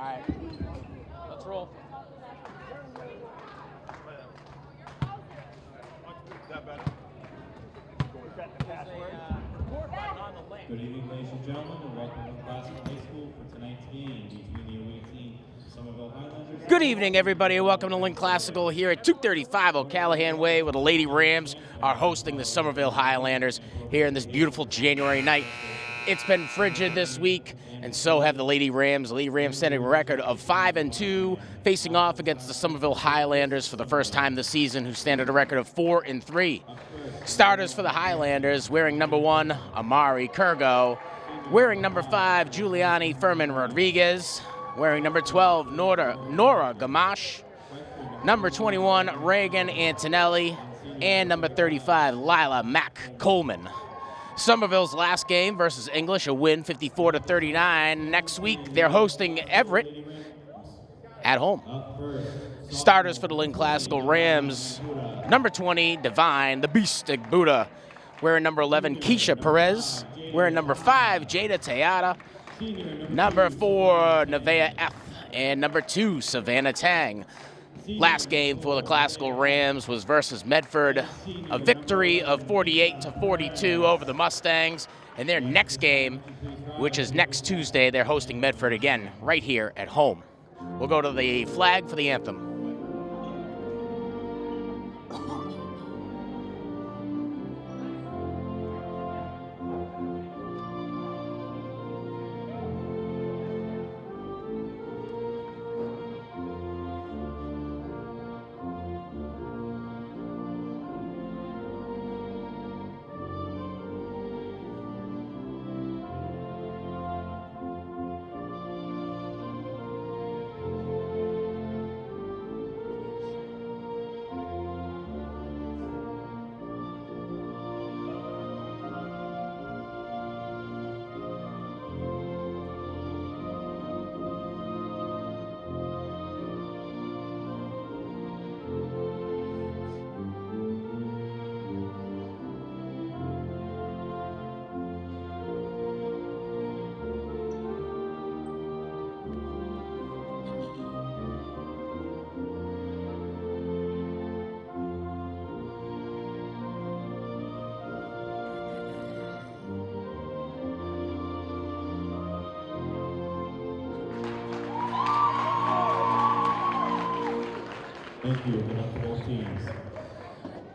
All right, let's roll. Good evening, ladies and gentlemen, and welcome to Classical High School for tonight's game between the away team, Somerville Highlanders. Good evening, everybody. Welcome to Lynn Classical here at 235 O'Callahan Way, where the Lady Rams are hosting the Somerville Highlanders here in this beautiful January night. It's been frigid this week, and so have the Lady Rams. The Lady Rams setting a record of 5-2, facing off against the Somerville Highlanders for the first time this season, who stand at a record of 4-3. Starters for the Highlanders, wearing number 1, Amari Kurgo. Wearing number 5, Giuliani Furman Rodriguez. Wearing number 12, Nora Gamache. Number 21, Reagan Antonelli. And number 35, Lila Mack Coleman. Somerville's last game versus English, a win 54-39. Next week, they're hosting Everett at home. Starters for the Lynn Classical Rams, number 20, Divine, the Beastic Buddha. Wearing number 11, Keisha Perez. Wearing number 5, Jada Tayada. Number 4, Nevaeh F. And number 2, Savannah Tang. Last game for the Classical Rams was versus Medford, a victory of 48-42 over the Mustangs. And their next game, which is next Tuesday, they're hosting Medford again right here at home. We'll go to the flag for the anthem. Thank you. Good luck to both teams.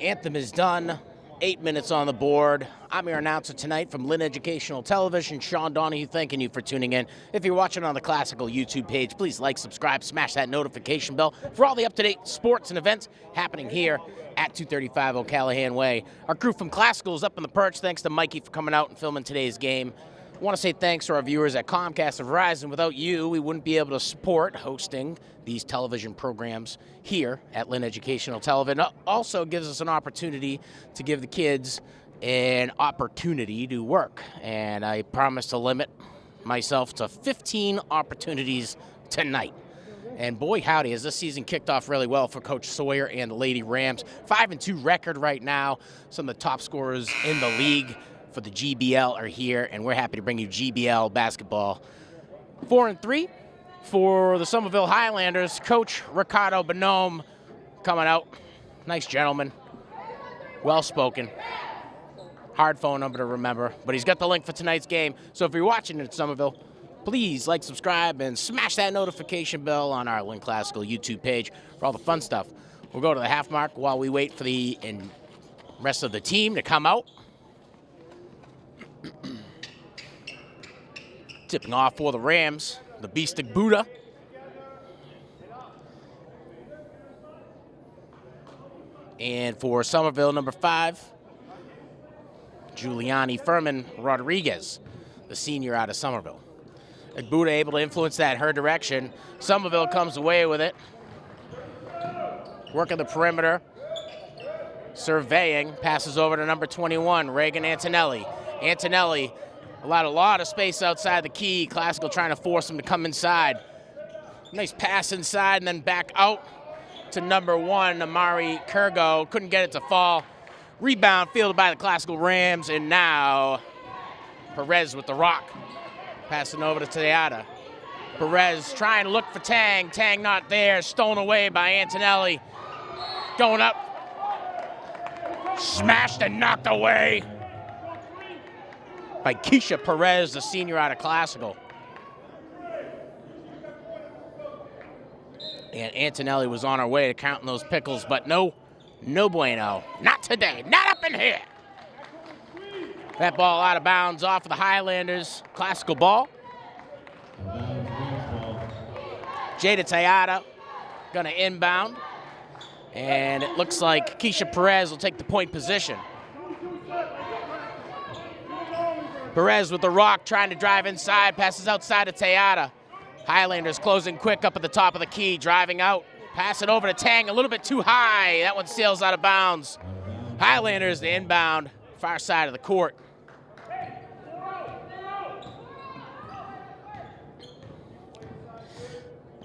Anthem is done. 8 minutes on the board. I'm your announcer tonight from Lynn Educational Television, Sean Donahue, thanking you for tuning in. If you're watching on the Classical YouTube page, please like, subscribe, smash that notification bell for all the up-to-date sports and events happening here at 235 O'Callahan Way. Our crew from Classical is up in the perch. Thanks to Mikey for coming out and filming today's game. I want to say thanks to our viewers at Comcast and Verizon. Without you, we wouldn't be able to support hosting these television programs here at Lynn Educational Television. It also gives us an opportunity to give the kids an opportunity to work. And I promise to limit myself to 15 opportunities tonight. And boy, howdy, has this season kicked off really well for Coach Sawyer and the Lady Rams. 5-2 record right now. Some of the top scorers in the league for the GBL are here, and we're happy to bring you GBL basketball. 4-3 for the Somerville Highlanders. Coach Ricardo Bonhomme coming out. Nice gentleman, well-spoken. Hard phone number to remember, but he's got the link for tonight's game. So if you're watching in Somerville, please like, subscribe, and smash that notification bell on our Lynn Classical YouTube page for all the fun stuff. We'll go to the half mark while we wait for the rest of the team to come out. Tipping off for the Rams, the Beastic Buddha. And for Somerville, number 5, Giuliani Furman Rodriguez, the senior out of Somerville. Buddha able to influence that her direction. Somerville comes away with it. Working the perimeter. Surveying, passes over to number 21, Reagan Antonelli. Antonelli allowed a lot of space outside the key. Classical trying to force him to come inside. Nice pass inside and then back out to number 1, Amari Kurgo. Couldn't get it to fall. Rebound fielded by the Classical Rams, and now Perez with the rock. Passing over to Tayada. Perez trying to look for Tang. Tang not there. Stolen away by Antonelli. Going up. Smashed and knocked away by Keisha Perez, the senior out of Classical. And Antonelli was on her way to counting those pickles, but no bueno. Not today. Not up in here. That ball out of bounds off of the Highlanders. Classical ball. Jada Tayada gonna inbound. And it looks like Keisha Perez will take the point position. Perez with the rock, trying to drive inside, passes outside to Tayada. Highlanders closing quick up at the top of the key, driving out. Pass it over to Tang, a little bit too high. That one sails out of bounds. Highlanders, the inbound, far side of the court.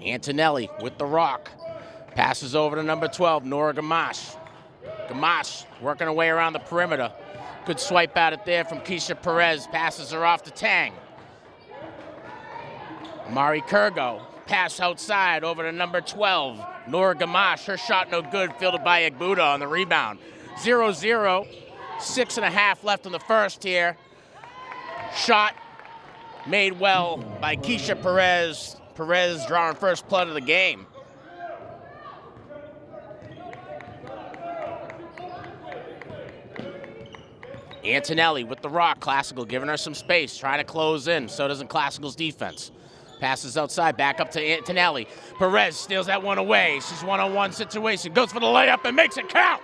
Antonelli with the rock. Passes over to number 12, Nora Gamache. Gamache working her way around the perimeter. Good swipe out it there from Keisha Perez. Passes her off to Tang. Mari Kurgo. Pass outside over to number 12, Nora Gamache. Her shot no good, fielded by Egbuda on the rebound. 0-0, 6.5 left in the first here. Shot made well by Keisha Perez. Perez drawing first blood of the game. Antonelli with the rock. Classical giving her some space, trying to close in. So doesn't Classical's defense. Passes outside, back up to Antonelli. Perez steals that one away. She's one-on-one situation. Goes for the layup and makes it count.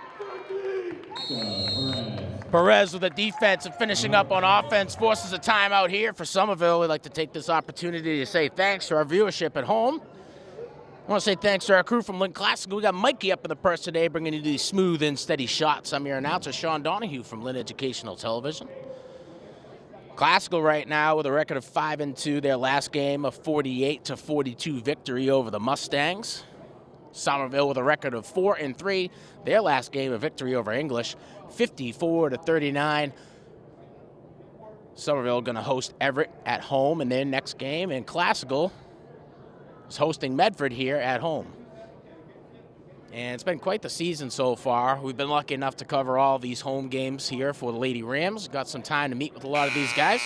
Perez with the defense and finishing up on offense forces a timeout here for Somerville. We'd like to take this opportunity to say thanks to our viewership at home. I want to say thanks to our crew from Lynn Classical. We got Mikey up in the purse today, bringing you these smooth and steady shots. I'm your announcer, Sean Donahue from Lynn Educational Television. Classical right now with a record of 5-2. Their last game, a 48-42 victory over the Mustangs. Somerville with a record of 4-3. Their last game, a victory over English, 54-39. Somerville going to host Everett at home in their next game, and Classical is hosting Medford here at home. And it's been quite the season so far. We've been lucky enough to cover all these home games here for the Lady Rams. Got some time to meet with a lot of these guys.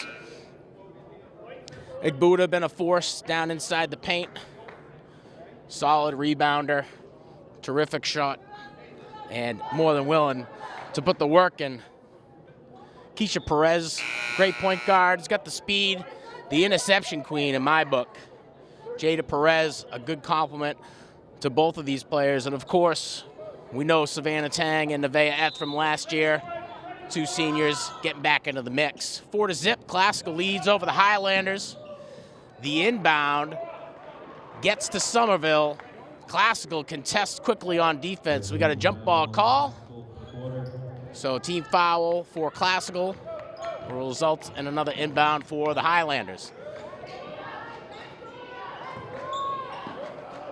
Egbuda been a force down inside the paint. Solid rebounder, terrific shot, and more than willing to put the work in. Keisha Perez, great point guard. He's got the speed, the interception queen in my book. Jada Perez, a good compliment to both of these players. And of course, we know Savannah Tang and Nevaeh Eth from last year, two seniors getting back into the mix. 4-0, Classical leads over the Highlanders. The inbound gets to Somerville. Classical contests quickly on defense. We got a jump ball call. So team foul for Classical will result in another inbound for the Highlanders.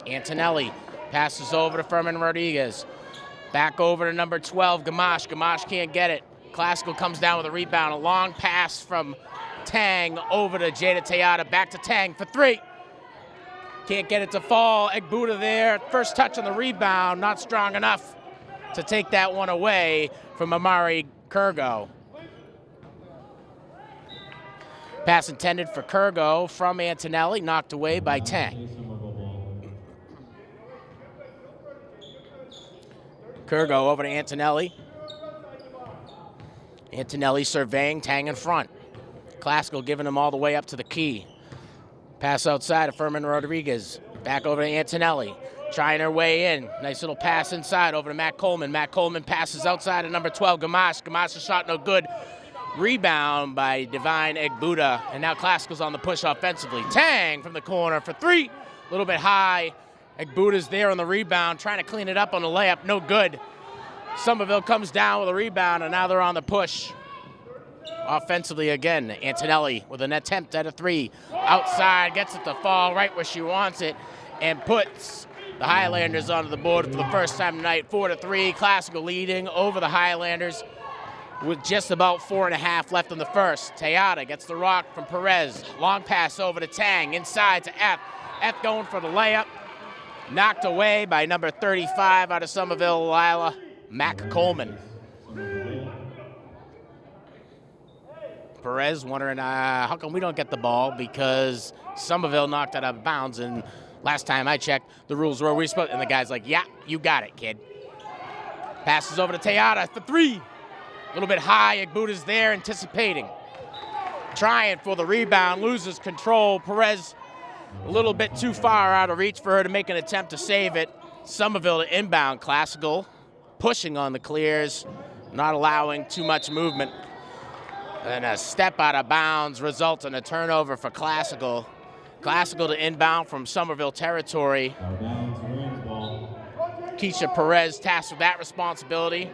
Antonelli passes over to Furman Rodriguez. Back over to number 12, Gamache. Gamache can't get it. Classical comes down with a rebound. A long pass from Tang over to Jada Tayada. Back to Tang for three. Can't get it to fall. Egbuda there. First touch on the rebound. Not strong enough to take that one away from Amari Kurgo. Pass intended for Kurgo from Antonelli. Knocked away by Tang. Kurgo over to Antonelli. Antonelli surveying, Tang in front. Classical giving him all the way up to the key. Pass outside to Furman Rodriguez. Back over to Antonelli. Trying her way in. Nice little pass inside over to Matt Coleman. Matt Coleman passes outside to number 12, Gamache. Gamache's shot no good. Rebound by Divine Egbuda. And now Classical's on the push offensively. Tang from the corner for three. A little bit high. Egbuda's there on the rebound, trying to clean it up on the layup. No good. Somerville comes down with a rebound, and now they're on the push. Offensively again, Antonelli with an attempt at a three. Outside, gets it to fall right where she wants it, and puts the Highlanders onto the board for the first time tonight. 4-3, Classical leading over the Highlanders. with just about 4.5 left in the first. Tejada gets the rock from Perez. Long pass over to Tang, inside to F. F going for the layup. Knocked away by number 35 out of Somerville, Lila, Mac Coleman. Perez wondering how come we don't get the ball, because Somerville knocked it out of bounds, and last time I checked, the rules were we supposed, and the guy's like, yeah, you got it, kid. Passes over to Tejada for three. A little bit high, Egbuta's there, anticipating. Trying for the rebound, loses control. Perez a little bit too far out of reach for her to make an attempt to save it. Somerville to inbound. Classical pushing on the clears, not allowing too much movement. And a step out of bounds results in a turnover for Classical. Classical to inbound from Somerville territory. Keisha Perez tasked with that responsibility.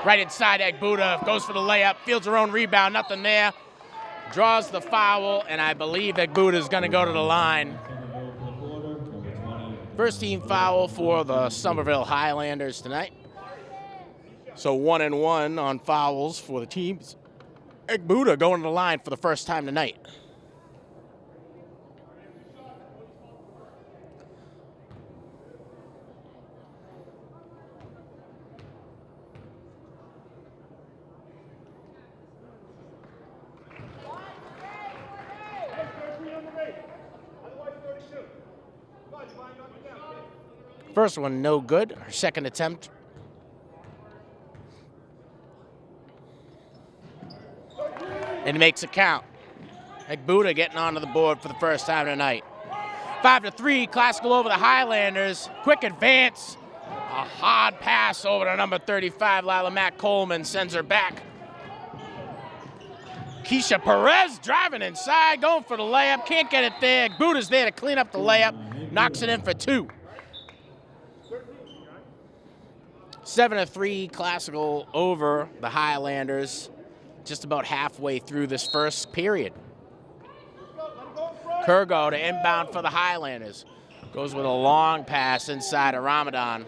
Right inside Egbuta, goes for the layup, fields her own rebound, nothing there. Draws the foul, and I believe Egbuta is going to go to the line. First team foul for the Somerville Highlanders tonight. So 1-1 on fouls for the teams. Egbuta going to the line for the first time tonight. First one, no good. Her second attempt. And makes it count. Egbuta getting onto the board for the first time tonight. 5-3, Classical over the Highlanders. Quick advance. A hard pass over to number 35, Lila Mac Coleman, sends her back. Keisha Perez driving inside, going for the layup. Can't get it there. Egbuta's there to clean up the layup. Knocks it in for two. 7-3, Classical over the Highlanders. Just about halfway through this first period. Kurgo to inbound for the Highlanders. Goes with a long pass inside of Ramadan.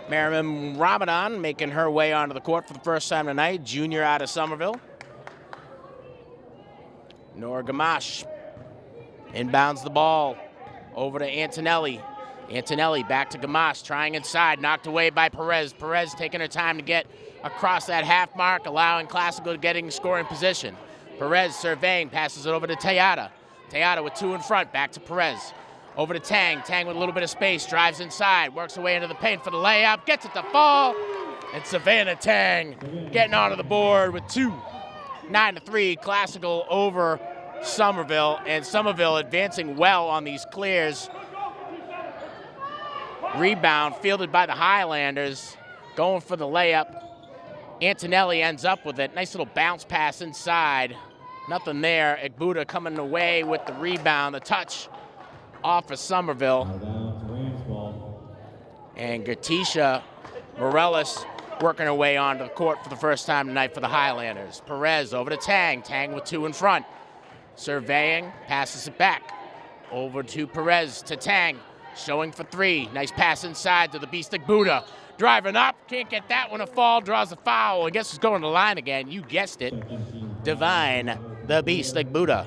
Merriman Ramadan making her way onto the court for the first time tonight. Junior out of Somerville. Nora Gamache inbounds the ball over to Antonelli. Antonelli back to Gamache, trying inside, knocked away by Perez. Perez taking her time to get across that half mark, allowing Classical to get in scoring position. Perez surveying, passes it over to Tejada. Tejada with two in front, back to Perez. Over to Tang. Tang with a little bit of space, drives inside, works her way into the paint for the layup, gets it to fall, and Savannah Tang getting onto the board with two. 9-3, Classical over Somerville, and Somerville advancing well on these clears. Rebound fielded by the Highlanders, going for the layup. Antonelli ends up with it. Nice little bounce pass inside. Nothing there. Egbuta coming away with the rebound. The touch off of Somerville. And Gatisha Morellis working her way onto the court for the first time tonight for the Highlanders. Perez over to Tang. Tang with two in front. Surveying, passes it back. Over to Perez, to Tang. Showing for three. Nice pass inside to the beast Egbuta. Driving up, can't get that one to fall, draws a foul. I guess he's going to the line again. You guessed it. Divine, the beast Egbuta.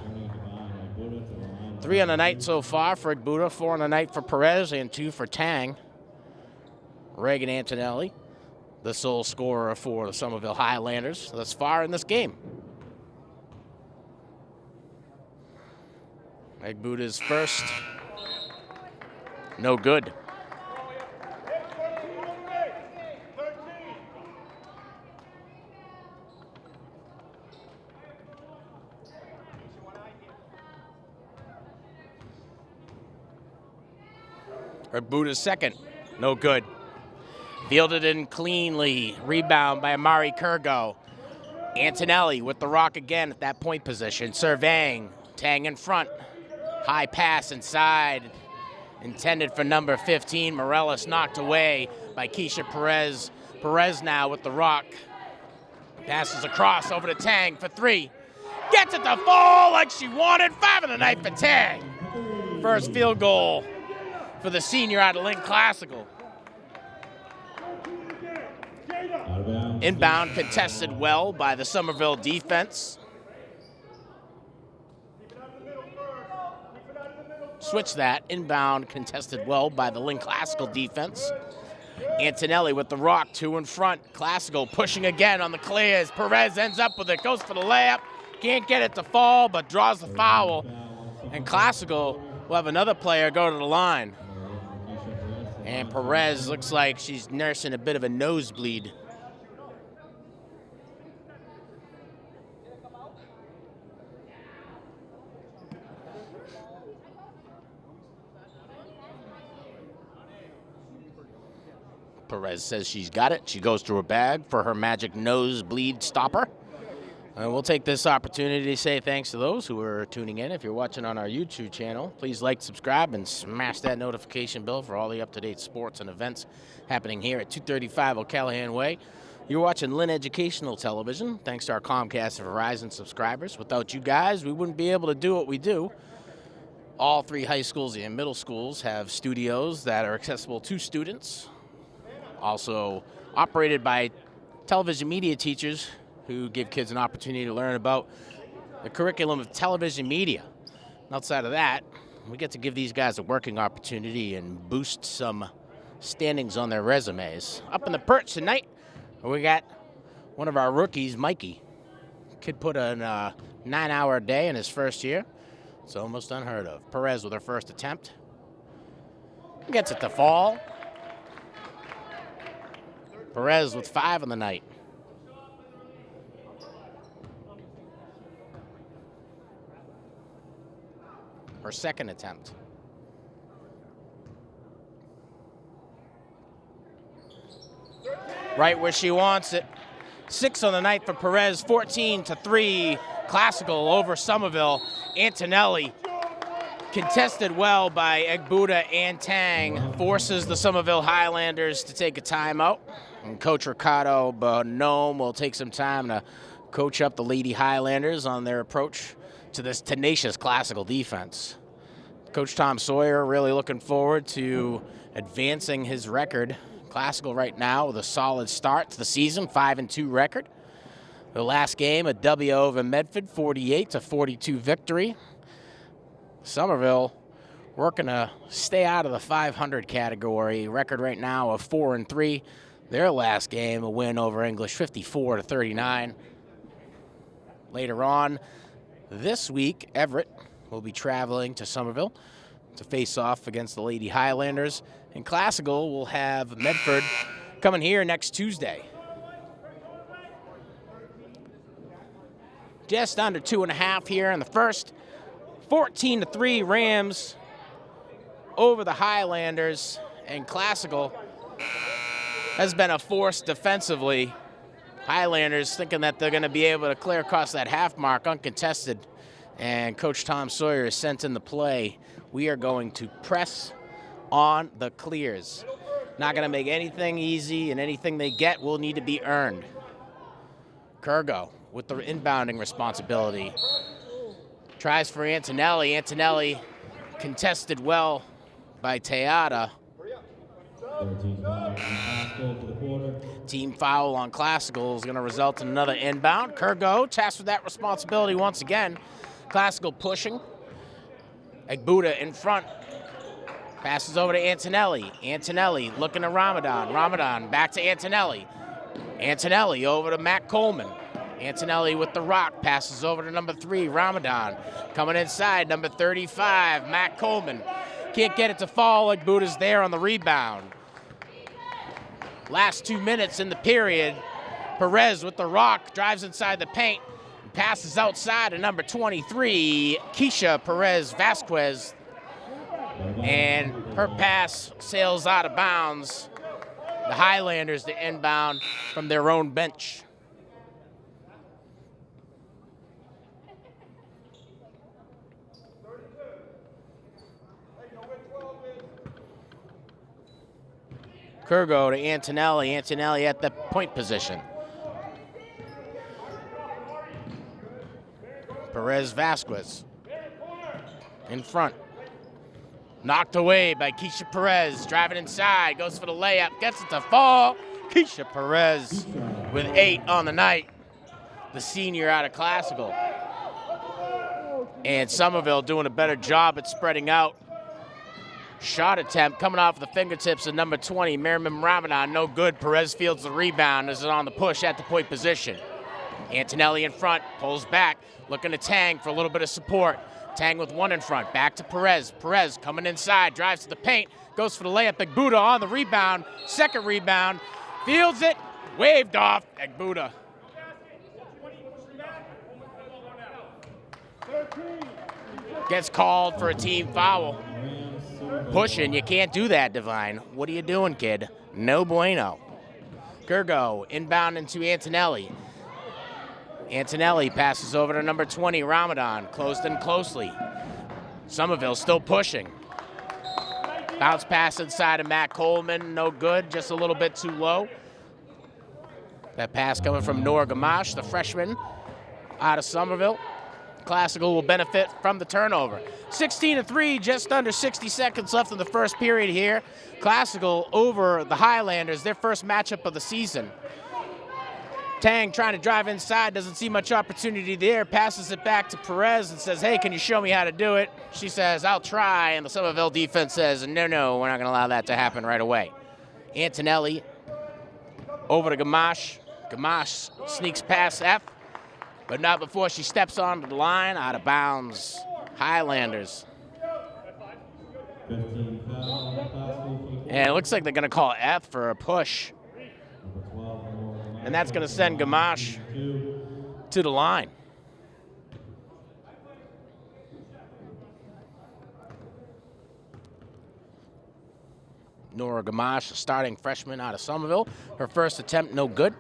3 on the night so far for Egbuta, 4 on the night for Perez, and 2 for Tang. Reagan Antonelli, the sole scorer for the Somerville Highlanders thus far in this game. Egbuta's first. No good. Egbuta's second. No good. Fielded in cleanly. Rebound by Amari Kurgo. Antonelli with the rock again at that point position. Surveying. Tang in front. High pass inside. Intended for number 15. Morellis knocked away by Keisha Perez. Perez now with the rock. Passes across over to Tang for three. Gets it to fall like she wanted. 5 on the night for Tang. First field goal for the senior out of Lynn Classical. Inbound contested well by the Somerville defense. Switch that. Inbound contested well by the Lynn Classical defense. Antonelli with the rock, 2 in front. Classical pushing again on the clears. Perez ends up with it, goes for the layup. Can't get it to fall, but draws the foul. And Classical will have another player go to the line. And Perez looks like she's nursing a bit of a nosebleed. Perez says she's got it. She goes to her bag for her magic nosebleed stopper. And we'll take this opportunity to say thanks to those who are tuning in. If you're watching on our YouTube channel, please like, subscribe, and smash that notification bell for all the up-to-date sports and events happening here at 235 O'Callahan Way. You're watching Lynn Educational Television, thanks to our Comcast and Verizon subscribers. Without you guys, we wouldn't be able to do what we do. All 3 high schools and middle schools have studios that are accessible to students. Also operated by television media teachers who give kids an opportunity to learn about the curriculum of television media. And outside of that, we get to give these guys a working opportunity and boost some standings on their resumes. Up in the perch tonight, we got one of our rookies, Mikey. Kid put in a 9-hour day in his first year. It's almost unheard of. Perez with her first attempt. Gets it to fall. Perez with 5 on the night. Her second attempt. Right where she wants it. 6 on the night for Perez, 14-3. Classical over Somerville. Antonelli contested well by Egbuda and Tang. Forces the Somerville Highlanders to take a timeout. And Coach Ricardo Bonhomme will take some time to coach up the Lady Highlanders on their approach to this tenacious Classical defense. Coach Tom Sawyer really looking forward to advancing his record. Classical right now with a solid start to the season, 5-2 record. The last game, a W over Medford, 48-42 victory. Somerville working to stay out of the 500 category. Record right now of 4-3. Their last game, a win over English, 54-39. Later on this week, Everett will be traveling to Somerville to face off against the Lady Highlanders. And Classical will have Medford coming here next Tuesday. Just under 2.5 here in the first. 14-3 Rams over the Highlanders. And Classical has been a force defensively. Highlanders thinking that they're going to be able to clear across that half mark uncontested. And Coach Tom Sawyer is sent in the play. We are going to press on the clears. Not going to make anything easy, and anything they get will need to be earned. Kurgo with the inbounding responsibility. Tries for Antonelli. Antonelli contested well by Teata. Team foul on Classical is going to result in another inbound. Kurgo tasked with that responsibility once again. Classical pushing. Egbuda in front. Passes over to Antonelli. Antonelli looking to Ramadan. Ramadan back to Antonelli. Antonelli over to Matt Coleman. Antonelli with the rock. Passes over to number 3, Ramadan. Coming inside, number 35, Matt Coleman. Can't get it to fall. Egbuda's there on the rebound. Last 2 minutes in the period. Perez with the rock. Drives inside the paint. Passes outside to number 23, Keisha Perez Vasquez. And her pass sails out of bounds. The Highlanders to inbound from their own bench. Kurgo to Antonelli. Antonelli at the point position. Perez Vasquez in front. Knocked away by Keisha Perez. Driving inside. Goes for the layup. Gets it to fall. Keisha Perez with 8 on the night, the senior out of Classical. And Somerville doing a better job at spreading out. Shot attempt coming off the fingertips of number 20, Merriman Ramadan, no good. Perez fields the rebound as it's on the push at the point position. Antonelli in front, pulls back, looking to Tang for a little bit of support. Tang with 1 in front, back to Perez. Perez coming inside, drives to the paint, goes for the layup. Egbuda on the rebound, second rebound, fields it, waved off. Egbuda. Gets called for a team foul. Pushing, you can't do that, Divine. What are you doing, kid? No bueno. Gergo inbound into Antonelli. Antonelli passes over to number 20, Ramadan, closed in closely. Somerville still pushing. Bounce pass inside of Matt Coleman, no good, just a little bit too low. That pass coming from Noor Gamache, the freshman out of Somerville. Classical will benefit from the turnover. 16-3, just under 60 seconds left in the first period here. Classical over the Highlanders, their first matchup of the season. Tang trying to drive inside, doesn't see much opportunity there, passes it back to Perez and says, hey, can you show me how to do it? She says, I'll try, and the Somerville defense says, no, we're not gonna allow that to happen right away. Antonelli over to Gamache. Gamache sneaks past F, but not before she steps onto the line, out of bounds. Highlanders. 15 foul, Classical. And it looks like they're gonna call F for a push. And that's going to send Gamache to the line. Nora Gamache, a starting freshman out of Somerville. Her first attempt, no good.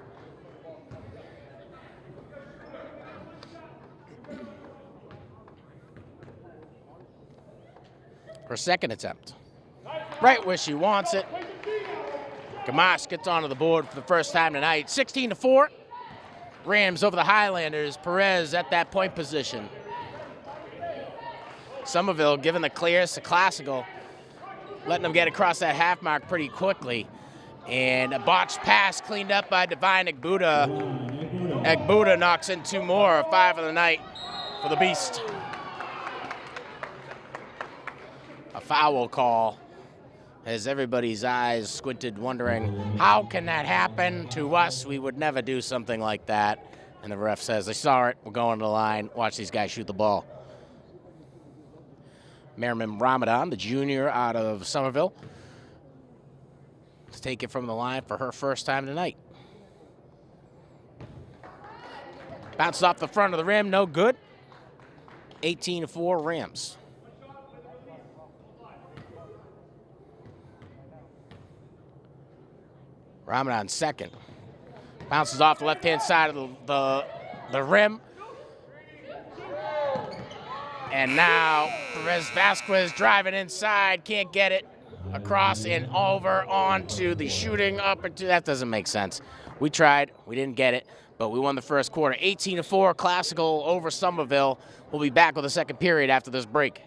Her second attempt, right where she wants it. Gamache gets onto the board for the first time tonight. 16-4. Rams over the Highlanders. Perez at that point position. Somerville giving the clears to Classical, letting them get across that half mark pretty quickly. And a botched pass cleaned up by Divine Egbuda. Egbuda knocks in 2 more, 5 of the night for the Beast. A foul call as everybody's eyes squinted, wondering, how can that happen to us? We would never do something like that. And the ref says, I saw it, we're going to the line, watch these guys shoot the ball. Merriman Ramadan, the junior out of Somerville, to take it from the line for her first time tonight. Bounces off the front of the rim, no good. 18-4 Rams. Ramadan second. Bounces off the left-hand side of the rim. And now Perez Vasquez driving inside, can't get it across and over onto the shooting opportunity. That doesn't make sense. We tried, we didn't get it, but we won the first quarter. 18-4, Classical over Somerville. We'll be back with the second period after this break.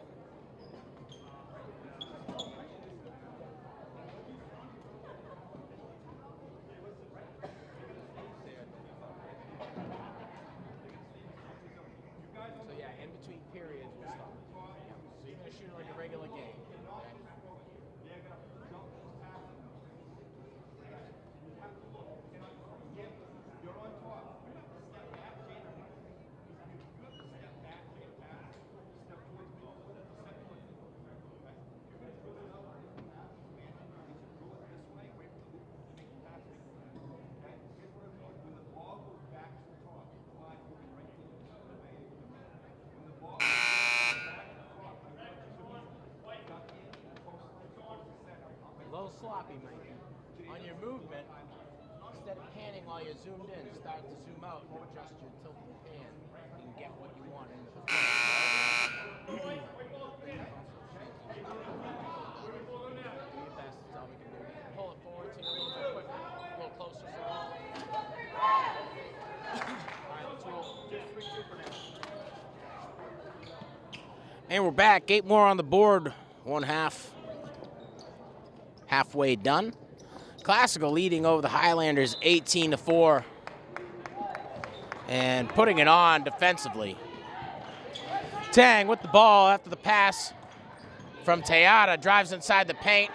Sloppy, Mike. On your movement, instead of panning while you're zoomed in, start to zoom out and adjust your tilt and pan. You can get what you want in the do your best, that's all we can do. Pull it forward to you a little bit quicker, a little closer. All right, let's roll. And we're back. 8 more on the board. 1/2. Halfway done. Classical leading over the Highlanders 18-4 and putting it on defensively. Tang with the ball after the pass from Tejada, drives inside the paint,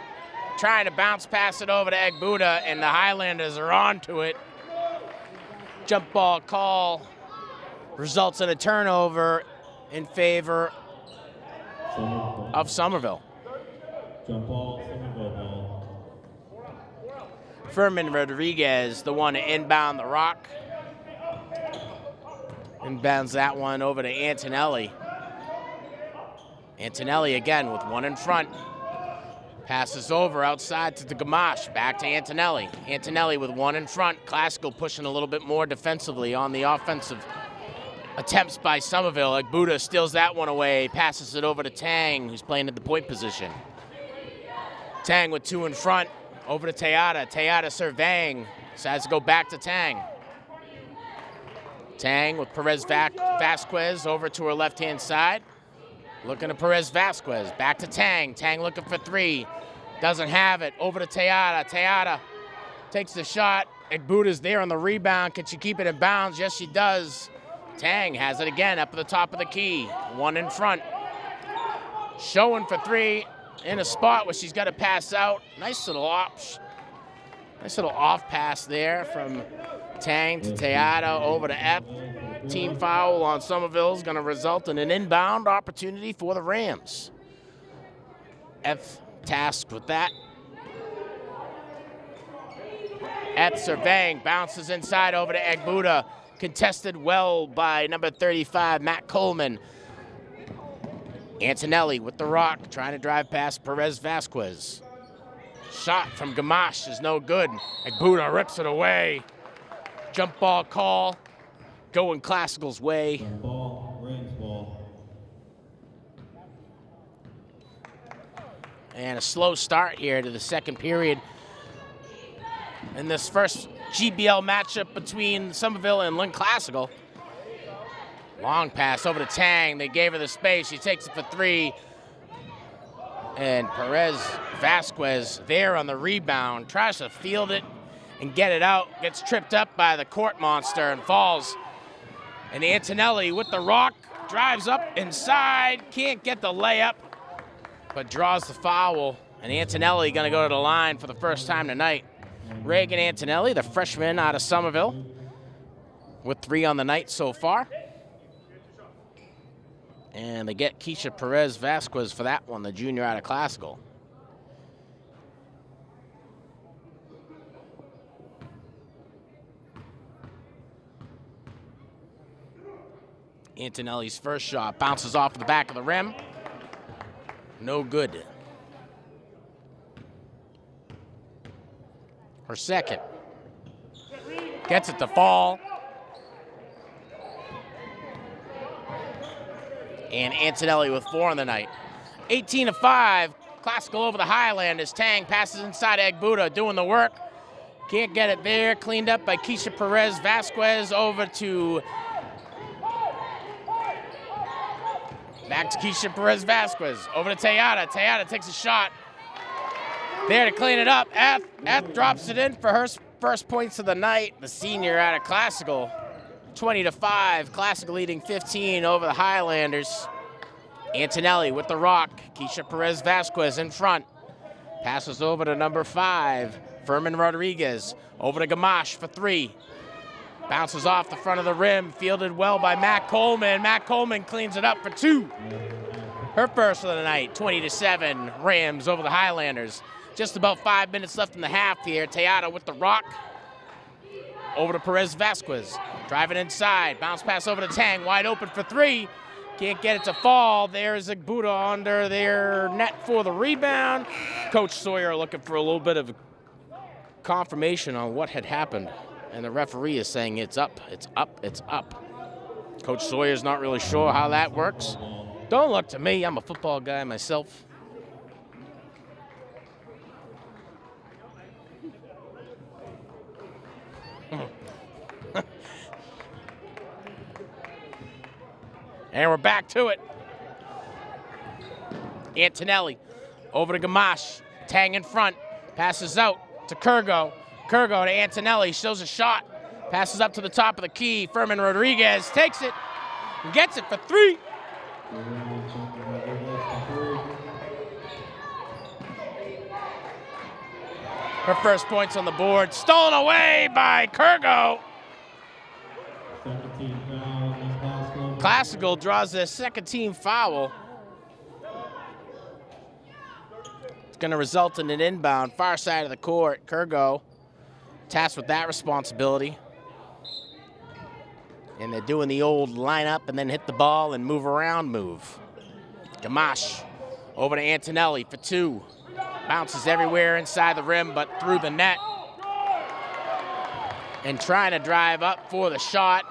trying to bounce pass it over to Egbuda, and the Highlanders are onto it. Jump ball call results in a turnover in favor of Somerville. Jump ball, Somerville ball. Furman Rodriguez, the one to inbound the rock. Inbounds that one over to Antonelli. Antonelli again with one in front. Passes over outside to the Gamache. Back to Antonelli. Antonelli with one in front. Classical pushing a little bit more defensively on the offensive attempts by Somerville. Egbuda steals that one away. Passes it over to Tang, who's playing at the point position. Tang with two in front. Over to Tejada. Tejada surveying. Decides to go back to Tang. Tang with Perez Vasquez over to her left-hand side. Looking to Perez Vasquez. Back to Tang. Tang looking for three. Doesn't have it. Over to Tejada. Tejada takes the shot. Egbuda's there on the rebound. Can she keep it in bounds? Yes, she does. Tang has it again up at the top of the key. One in front. Showing for three in a spot where she's got to pass out. Nice little off pass there from Tang to Tejada over to F. Team foul on Somerville is going to result in an inbound opportunity for the Rams. F tasked with that. F surveying, bounces inside over to Egbuda. Contested well by number 35, Matt Coleman. Antonelli with the rock, trying to drive past Perez Vasquez. Shot from Gamache is no good. Egbuda rips it away. Jump ball call. Going Classical's way. Jump ball, Rams ball. And a slow start here to the second period. In this first GBL matchup between Somerville and Lynn Classical. Long pass over to Tang. They gave her the space. She takes it for three. And Perez Vasquez there on the rebound. Tries to field it and get it out. Gets tripped up by the court monster and falls. And Antonelli with the rock, drives up inside, can't get the layup, but draws the foul. And Antonelli gonna go to the line for the first time tonight. Reagan Antonelli, the freshman out of Somerville, with three on the night so far. And they get Keisha Perez Vasquez for that one, the junior out of Classical. Antonelli's first shot bounces off the back of the rim. No good. Her second. Gets it to fall. And Antonelli with four on the night. 18-5. Classical over the Highlanders. Tang passes inside Egbuda, doing the work. Can't get it there. Cleaned up by Keisha Perez Vasquez over to... Back to Keisha Perez Vasquez. Over to Tejada. Tejada takes a shot. There to clean it up. F drops it in for her first points of the night. The senior out of Classical. 20-5. Classical leading 15 over the Highlanders. Antonelli with the rock. Keisha Perez Vasquez in front. Passes over to number 5, Furman Rodriguez. Over to Gamache for three. Bounces off the front of the rim. Fielded well by Matt Coleman. Matt Coleman cleans it up for two. Her first of the night. 20-7. Rams over the Highlanders. Just about 5 minutes left in the half here. Tejada with the rock. Over to Perez Vasquez. Driving inside. Bounce pass over to Tang. Wide open for three. Can't get it to fall. There's Egbuda under their net for the rebound. Coach Sawyer looking for a little bit of confirmation on what had happened. And the referee is saying it's up, it's up, it's up. Coach Sawyer's not really sure how that works. Don't look to me. I'm a football guy myself. And we're back to it. Antonelli over to Gamache. Tang in front. Passes out to Kurgo. Kurgo to Antonelli. Shows a shot. Passes up to the top of the key. Furman Rodriguez takes it and gets it for 3. Her first points on the board. Stolen away by Kurgo. Classical draws their second team foul. It's going to result in an inbound, far side of the court. Kurgo tasked with that responsibility. And they're doing the old line up and then hit the ball and move around move. Gamache over to Antonelli for 2. Bounces everywhere inside the rim, but through the net. And trying to drive up for the shot.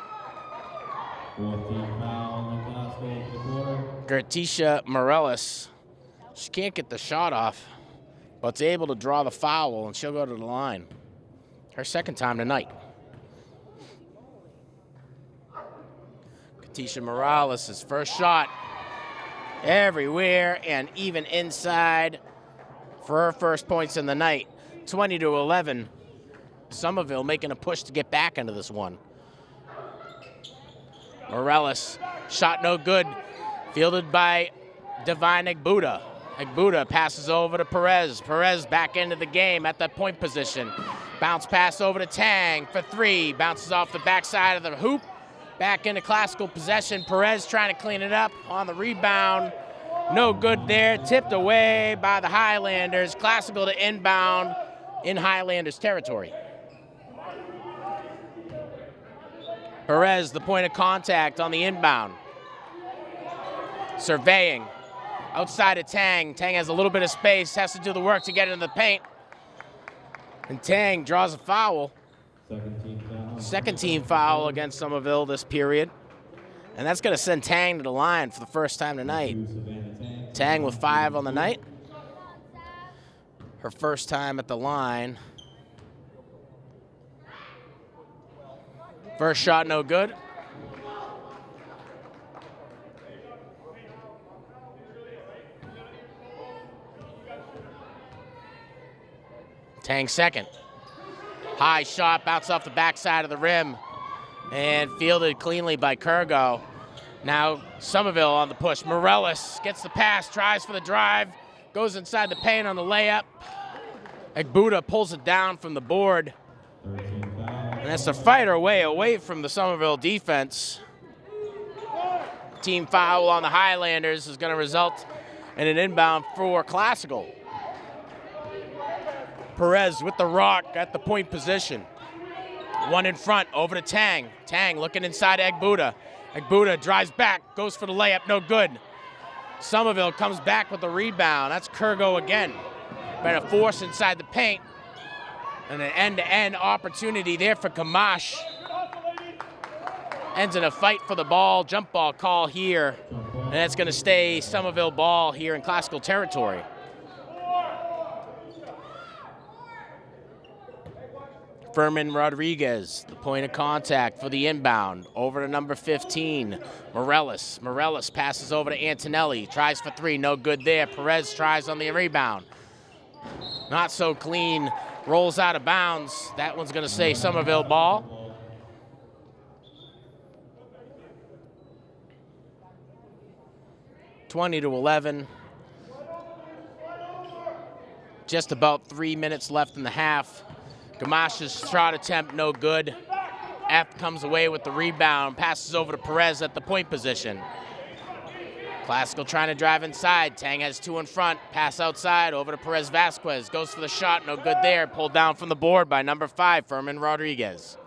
Gertisha Morellis. She can't get the shot off, but's able to draw the foul, and she'll go to the line. Her second time tonight. Gertisha Morales' first shot everywhere and even inside for her first points in the night. 20-11. Somerville making a push to get back into this one. Morales, shot no good. Fielded by Divine Egbuda. Egbuda passes over to Perez. Perez back into the game at that point position. Bounce pass over to Tang for 3. Bounces off the backside of the hoop. Back into Classical possession. Perez trying to clean it up on the rebound. No good there. Tipped away by the Highlanders. Classical to inbound in Highlanders territory. Perez, the point of contact on the inbound. Surveying. Outside of Tang. Tang has a little bit of space. Has to do the work to get into the paint. And Tang draws a foul. Second team foul against Somerville this period. And that's going to send Tang to the line for the first time tonight. Tang with 5 on the night. Her first time at the line. First shot no good. Tang second. High shot, bounce off the backside of the rim, and fielded cleanly by Kurgo. Now Somerville on the push. Morales gets the pass, tries for the drive, goes inside the paint on the layup. Egbuda pulls it down from the board. And that's to fight her way away from the Somerville defense. Team foul on the Highlanders is going to result in an inbound for Classical. Perez with the rock at the point position. One in front, over to Tang. Tang looking inside Egbuda. Egbuda drives back, goes for the layup, no good. Somerville comes back with the rebound. That's Kurgo again. Been a force inside the paint. And an end-to-end opportunity there for Kamash. Ends in a fight for the ball, jump ball call here. And that's gonna stay Somerville ball here in Classical territory. Furman Rodriguez, the point of contact for the inbound. Over to number 15, Morales. Morales passes over to Antonelli. Tries for 3, no good there. Perez tries on the rebound. Not so clean, rolls out of bounds. That one's gonna say Somerville ball. (20-11). Just about 3 minutes left in the half. Gamache's shot attempt, no good. F comes away with the rebound, passes over to Perez at the point position. Classical trying to drive inside. Tang has 2 in front, pass outside, over to Perez Vasquez. Goes for the shot, no good there. Pulled down from the board by number 5, Furman Rodriguez.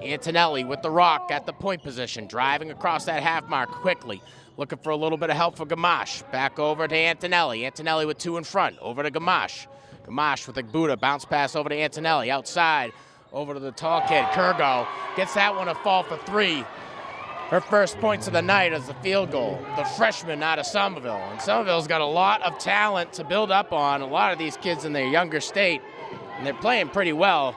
Antonelli with the rock at the point position, driving across that half mark quickly. Looking for a little bit of help for Gamache. Back over to Antonelli. Antonelli with 2 in front, over to Gamache. Gamache with Egbuda, bounce pass over to Antonelli, outside, over to the tall kid, Kurgo. Gets that one a fall for 3. Her first points of the night as a field goal. The freshman out of Somerville. And Somerville's got a lot of talent to build up on, a lot of these kids in their younger state, and they're playing pretty well.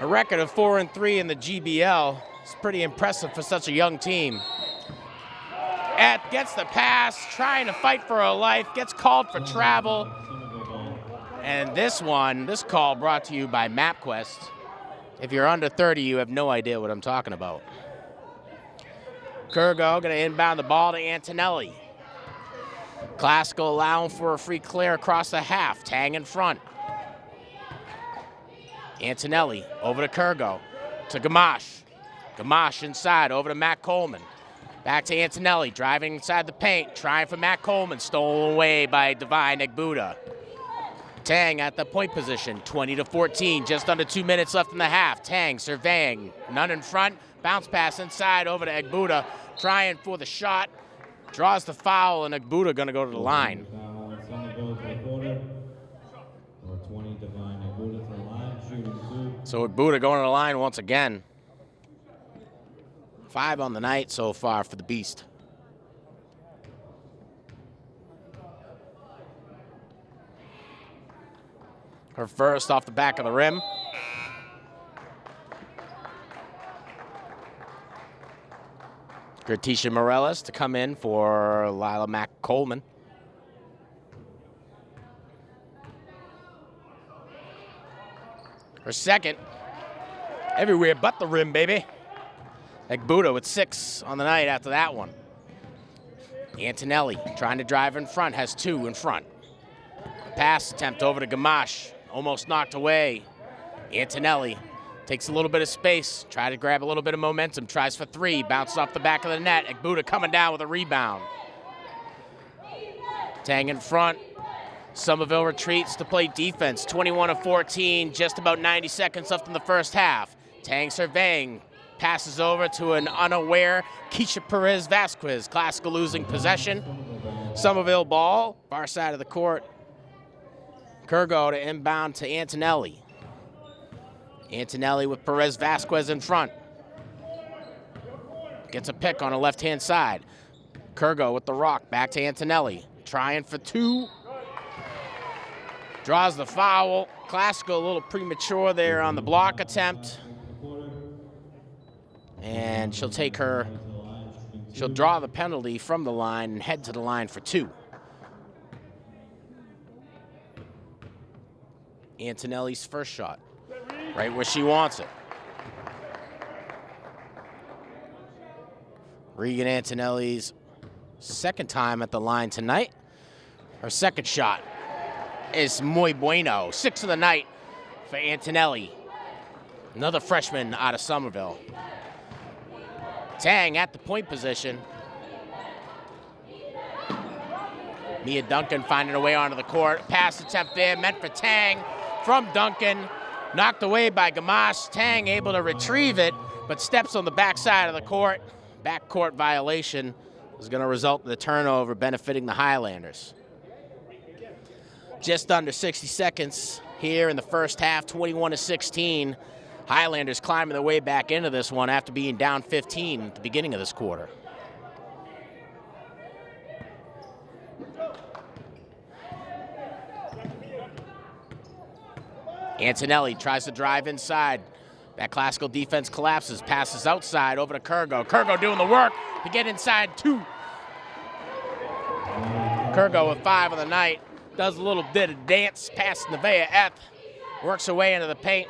A record of 4-3 in the GBL is pretty impressive for such a young team. Gets the pass, trying to fight for her life, gets called for travel. And this call brought to you by MapQuest. If you're under 30, you have no idea what I'm talking about. Kurgo going to inbound the ball to Antonelli. Classical allowing for a free clear across the half. Tang in front. Antonelli over to Kurgo. To Gamache. Gamache inside over to Matt Coleman. Back to Antonelli, driving inside the paint, trying for Matt Coleman, stolen away by Divine Egbuda. Tang at the point position, 20-14, just under 2 minutes left in the half. Tang surveying, none in front, bounce pass inside over to Egbuda, trying for the shot, draws the foul, and Egbuda gonna go to the line. So Egbuda going to the line once again. 5 on the night so far for the Beast. Her first off the back of the rim. Gratisha Morales to come in for Lila Mack Coleman. Her second. Everywhere but the rim, baby. Egbuda with 6 on the night after that one. Antonelli trying to drive in front, has 2 in front. Pass attempt over to Gamache, almost knocked away. Antonelli takes a little bit of space, try to grab a little bit of momentum, tries for 3, bounces off the back of the net. Egbuda coming down with a rebound. Tang in front. Somerville retreats to play defense, 21-14, just about 90 seconds left in the first half. Tang surveying. Passes over to an unaware Keisha Perez Vasquez. Classical losing possession. Somerville ball, far side of the court. Kurgo to inbound to Antonelli. Antonelli with Perez Vasquez in front. Gets a pick on the left-hand side. Kurgo with the rock, back to Antonelli. Trying for 2. Draws the foul. Classical a little premature there on the block attempt. And she'll draw the penalty from the line and head to the line for 2. Antonelli's first shot, right where she wants it. Regan Antonelli's second time at the line tonight. Her second shot is muy bueno. 6 of the night for Antonelli. Another freshman out of Somerville. Tang at the point position. Mia Duncan finding a way onto the court. Pass attempt there, meant for Tang from Duncan. Knocked away by Gamache. Tang able to retrieve it, but steps on the backside of the court. Backcourt violation is going to result in the turnover benefiting the Highlanders. Just under 60 seconds here in the first half, 21-16. Highlanders climbing their way back into this one after being down 15 at the beginning of this quarter. Antonelli tries to drive inside. That Classical defense collapses, passes outside over to Kurgo. Kurgo doing the work to get inside 2. Kurgo with 5 on the night. Does a little bit of dance past Nevaeh Eth. Works her way into the paint.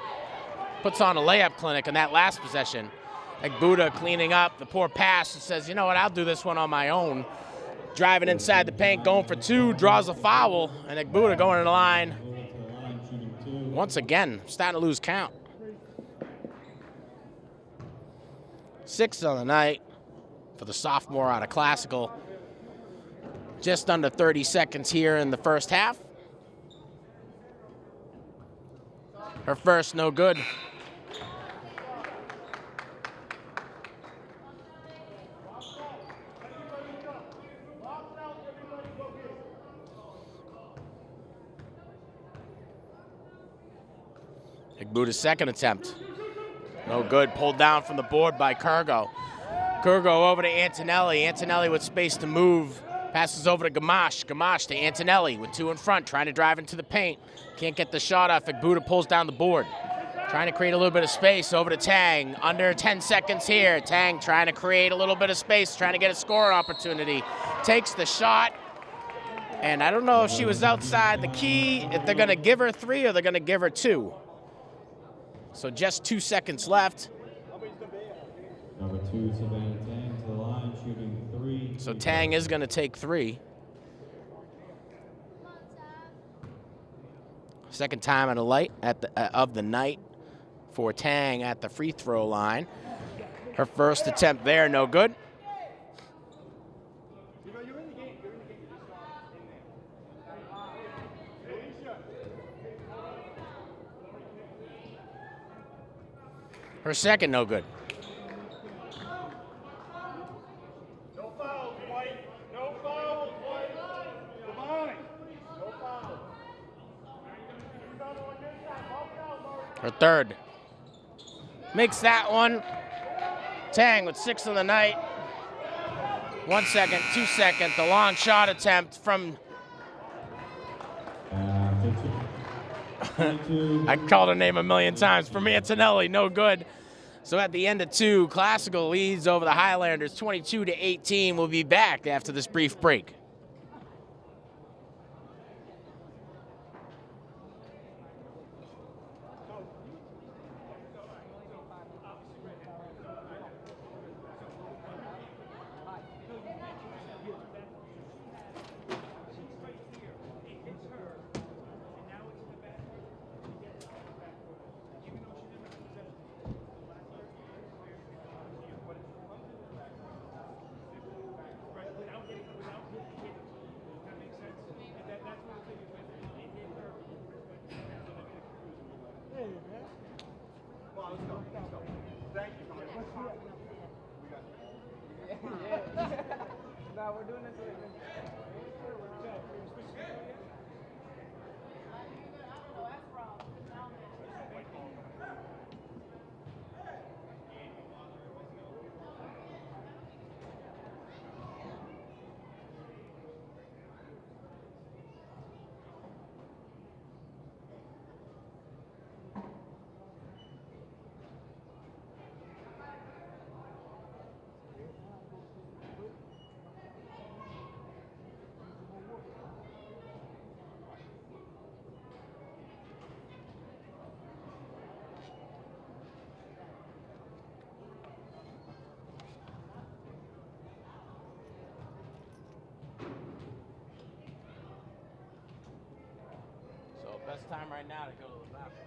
Puts on a layup clinic in that last possession. Egbuda cleaning up the poor pass and says, you know what, I'll do this one on my own. Driving inside the paint, going for 2, draws a foul, and Egbuda going to the line. Once again, starting to lose count. 6 on the night for the sophomore out of Classical. Just under 30 seconds here in the first half. Her first, no good. Egbuda's second attempt. No good, pulled down from the board by Kurgo. Kurgo over to Antonelli. Antonelli with space to move. Passes over to Gamache. Gamache to Antonelli with 2 in front, trying to drive into the paint. Can't get the shot off. Egbuda pulls down the board. Trying to create a little bit of space over to Tang. Under 10 seconds here. Tang trying to create a little bit of space, trying to get a score opportunity. Takes the shot. And I don't know if she was outside the key, if they're going to give her 3 or they're going to give her 2. So just 2 seconds left. Number 2, Savannah Tang to the line, shooting 3. So Tang is going to take 3. Second time at a light of the night for Tang at the free throw line. Her first attempt there, no good. Her second, no good. No fouls, White. No fouls, White. Divine. No fouls. Her third. Makes that one. Tang with 6 on the night. 1 second, 2 second. The long shot attempt from... I called her name a million times. From Antonelli, no good. So at the end of 2, Classical leads over the Highlanders 22-18. We'll be back after this brief break. No, we're doing this. So best time right now to go to the bathroom.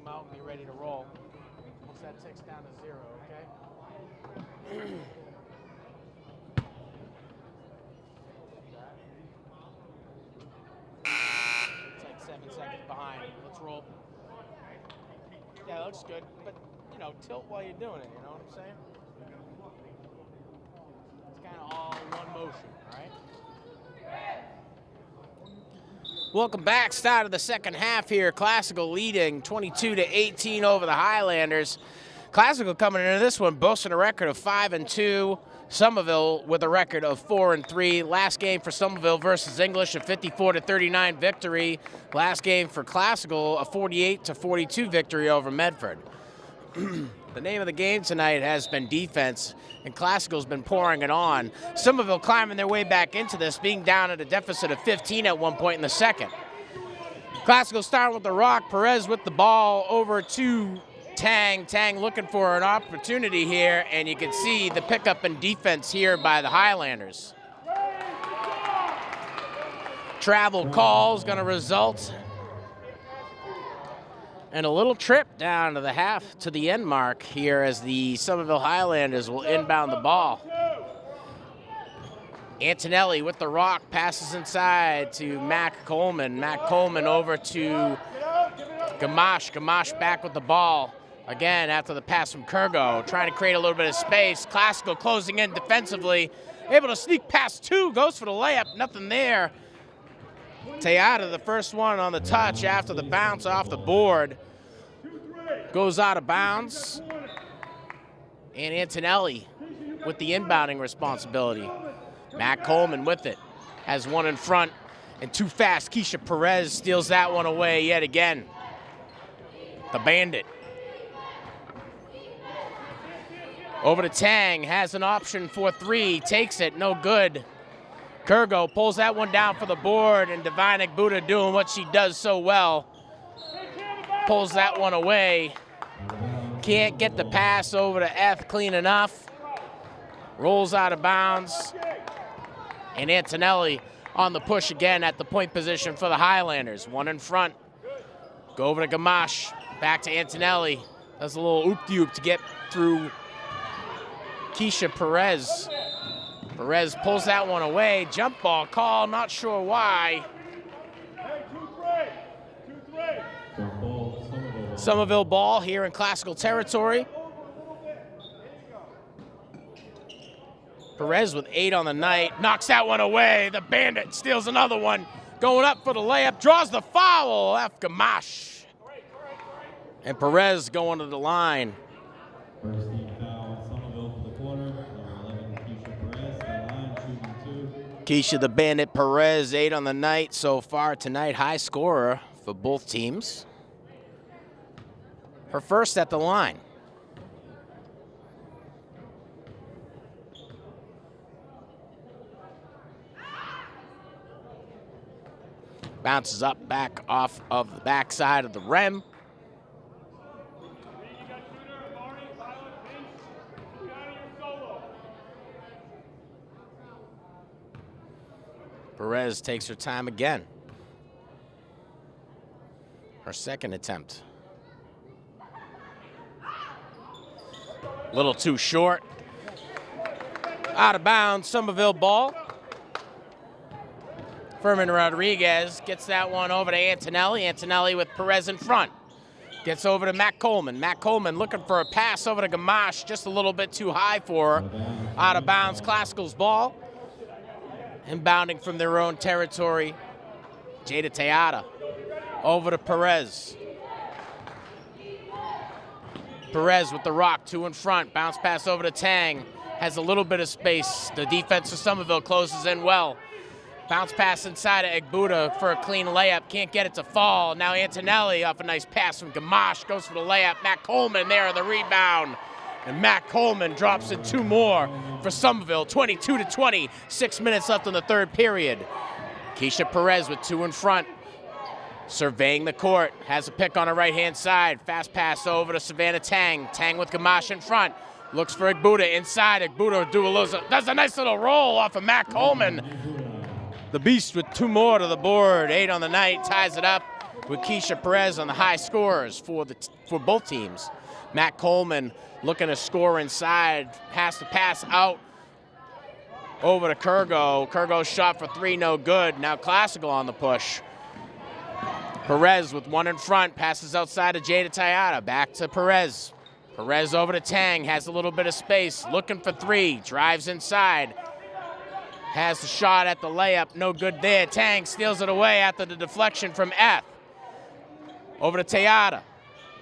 zoom out and be ready to roll. Once that ticks down to 0, okay? It's like 7 seconds behind. Let's roll. Yeah, that looks good, but, you know, tilt while you're doing it, you know what I'm saying? It's kind of all one motion, all right? Welcome back. Start of the second half here. Classical leading 22-18 over the Highlanders. Classical coming into this one boasting a record of 5-2. Somerville with a record of 4-3. Last game for Somerville versus English, a 54-39 victory. Last game for Classical, a 48-42 victory over Medford. The name of the game tonight has been defense, and Classical's been pouring it on. Somerville climbing their way back into this, being down at a deficit of 15 at one point in the second. Classical starting with the rock. Perez with the ball over to Tang. Tang looking for an opportunity here, and you can see the pickup in defense here by the Highlanders. Travel call is going to result and a little trip down to the half to the end mark here as the Somerville Highlanders will inbound the ball. Antonelli with the rock, passes inside to Mac Coleman. Mac Coleman over to Gamache. Gamache back with the ball. Again, after the pass from Kurgo, trying to create a little bit of space. Classical closing in defensively. Able to sneak past two, goes for the layup, nothing there. Teata, the first one on the touch after the bounce off the board, goes out of bounds. And Antonelli with the inbounding responsibility. Matt Coleman with it, has one in front, and too fast. Keisha Perez steals that one away yet again. The Bandit. Over to Tang, has an option for three, takes it, no good. Kurgo pulls that one down for the board, and Divine Buddha doing what she does so well. Pulls that one away. Can't get the pass over to F clean enough. Rolls out of bounds. And Antonelli on the push again at the point position for the Highlanders. One in front. Go over to Gamache. Back to Antonelli. Does a little oop-de-oop to get through Keisha Perez. Perez pulls that one away. Jump ball call, not sure why. Somerville ball here in Classical territory. Perez with 8 on the night, knocks that one away. The Bandit steals another one. Going up for the layup, draws the foul. F. Gamache. And Perez going to the line. First team foul, Somerville for the quarter. Number 11, Keisha Perez, the line, shooting 2. Keisha the Bandit Perez, 8 on the night so far tonight. High scorer for both teams. Her first at the line. Bounces up, back off of the backside of the rim. Perez takes her time again. Her second attempt. Little too short. Out of bounds, Somerville ball. Furman Rodriguez gets that one over to Antonelli. Antonelli with Perez in front. Gets over to Matt Coleman. Matt Coleman looking for a pass over to Gamache, just a little bit too high for her. Out of bounds, Classical's ball. Inbounding from their own territory, Jada Teata. Over to Perez. Perez with the rock, 2 in front. Bounce pass over to Tang. Has a little bit of space. The defense of Somerville closes in well. Bounce pass inside of Egbuda for a clean layup. Can't get it to fall. Now Antonelli off a nice pass from Gamache. Goes for the layup. Matt Coleman there on the rebound. And Matt Coleman drops in 2 more for Somerville. 22-20. 6 minutes left in the third period. Keisha Perez with 2 in front. Surveying the court. Has a pick on the right-hand side. Fast pass over to Savannah Tang. Tang with Gamache in front. Looks for Egbuda inside. Egbuda does a nice little roll off of Matt Coleman. The Beast with 2 more to the board. 8 on the night, ties it up. with Keisha Perez on the high scorers for both teams. Matt Coleman looking to score inside, has to pass out over to Kurgo. Kurgo's shot for three, no good. Now Classical on the push. Perez with one in front, passes outside to Jada Tayada. Back to Perez. Perez over to Tang, has a little bit of space, looking for three, drives inside. Has the shot at the layup, no good there. Tang steals it away after the deflection from F. Over to Tayada.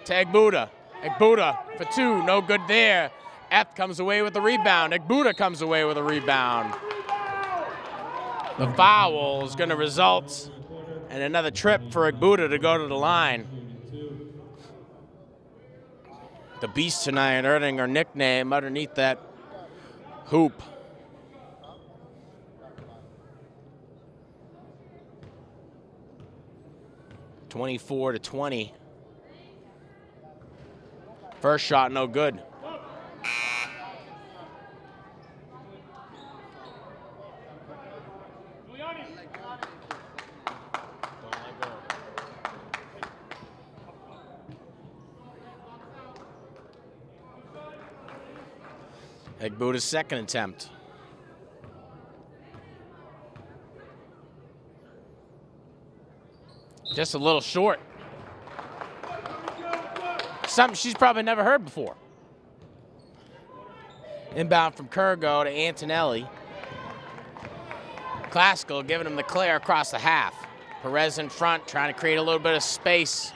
To Egbuda. Egbuda for two, no good there. F comes away with the rebound. Egbuda comes away with a rebound. The foul is going to result in another trip for Egbuda to go to the line. The Beast tonight earning her nickname underneath that hoop. (24-20). First shot, no good. Egbuda's second attempt. Just a little short. Something she's probably never heard before. Inbound from Kurgo to Antonelli. Classical giving him the clear across the half. Perez in front, trying to create a little bit of space.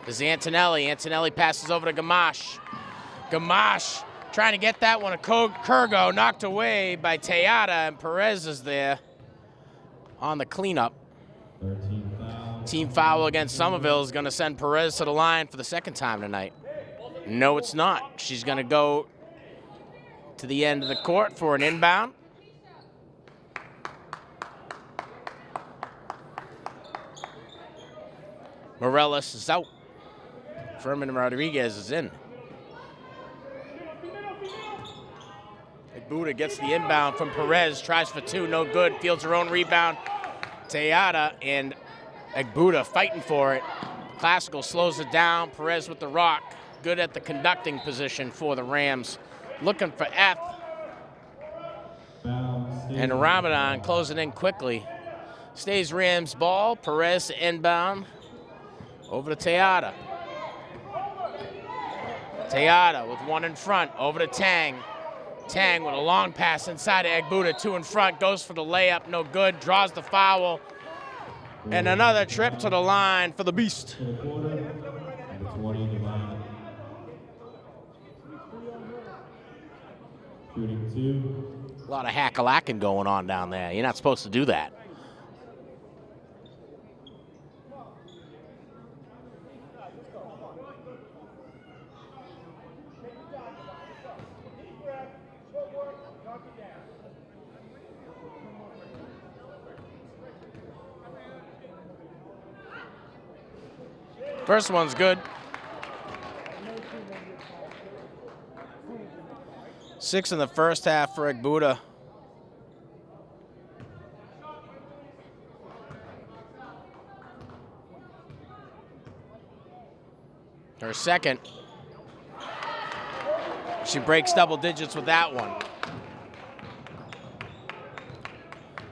This is Antonelli. Antonelli passes over to Gamache. Gamache trying to get that one to Kurgo, knocked away by Tayada, and Perez is there on the cleanup. Team foul against Somerville is going to send Perez to the line for the second time tonight. No, it's not. She's going to go to the end of the court for an inbound. Morales is out. Furman Rodriguez is in. Egbuda gets the inbound from Perez, tries for two, no good, fields her own rebound. Tayada and Egbuda fighting for it. Classical slows it down. Perez with the rock. Good at the conducting position for the Rams. Looking for F. And Ramadan closing in quickly. Stays Rams ball. Perez inbound. Over to Tayada. Tayada with one in front. Over to Tang. Tang with a long pass inside to Egbuda. Two in front. Goes for the layup. No good. Draws the foul. And another trip to the line for the Beast. A lot of hack-a-lacking going on down there. You're not supposed to do that. First one's good. 6 in the first half for Egbuda. Her second. She breaks double digits with that one.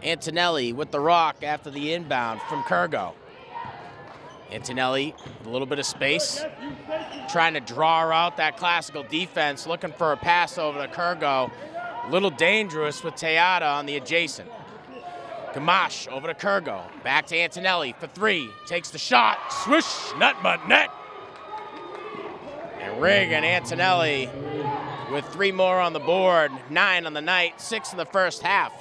Antonelli with the rock after the inbound from Kurgo. Antonelli with a little bit of space, trying to draw her out that Classical defense, looking for a pass over to Kurgo. A little dangerous with Tayada on the adjacent. Gamache over to Kurgo, back to Antonelli for three, takes the shot, swish, nut but net. And Rigg and Antonelli with 3 more on the board, 9 on the night, 6 in the first half.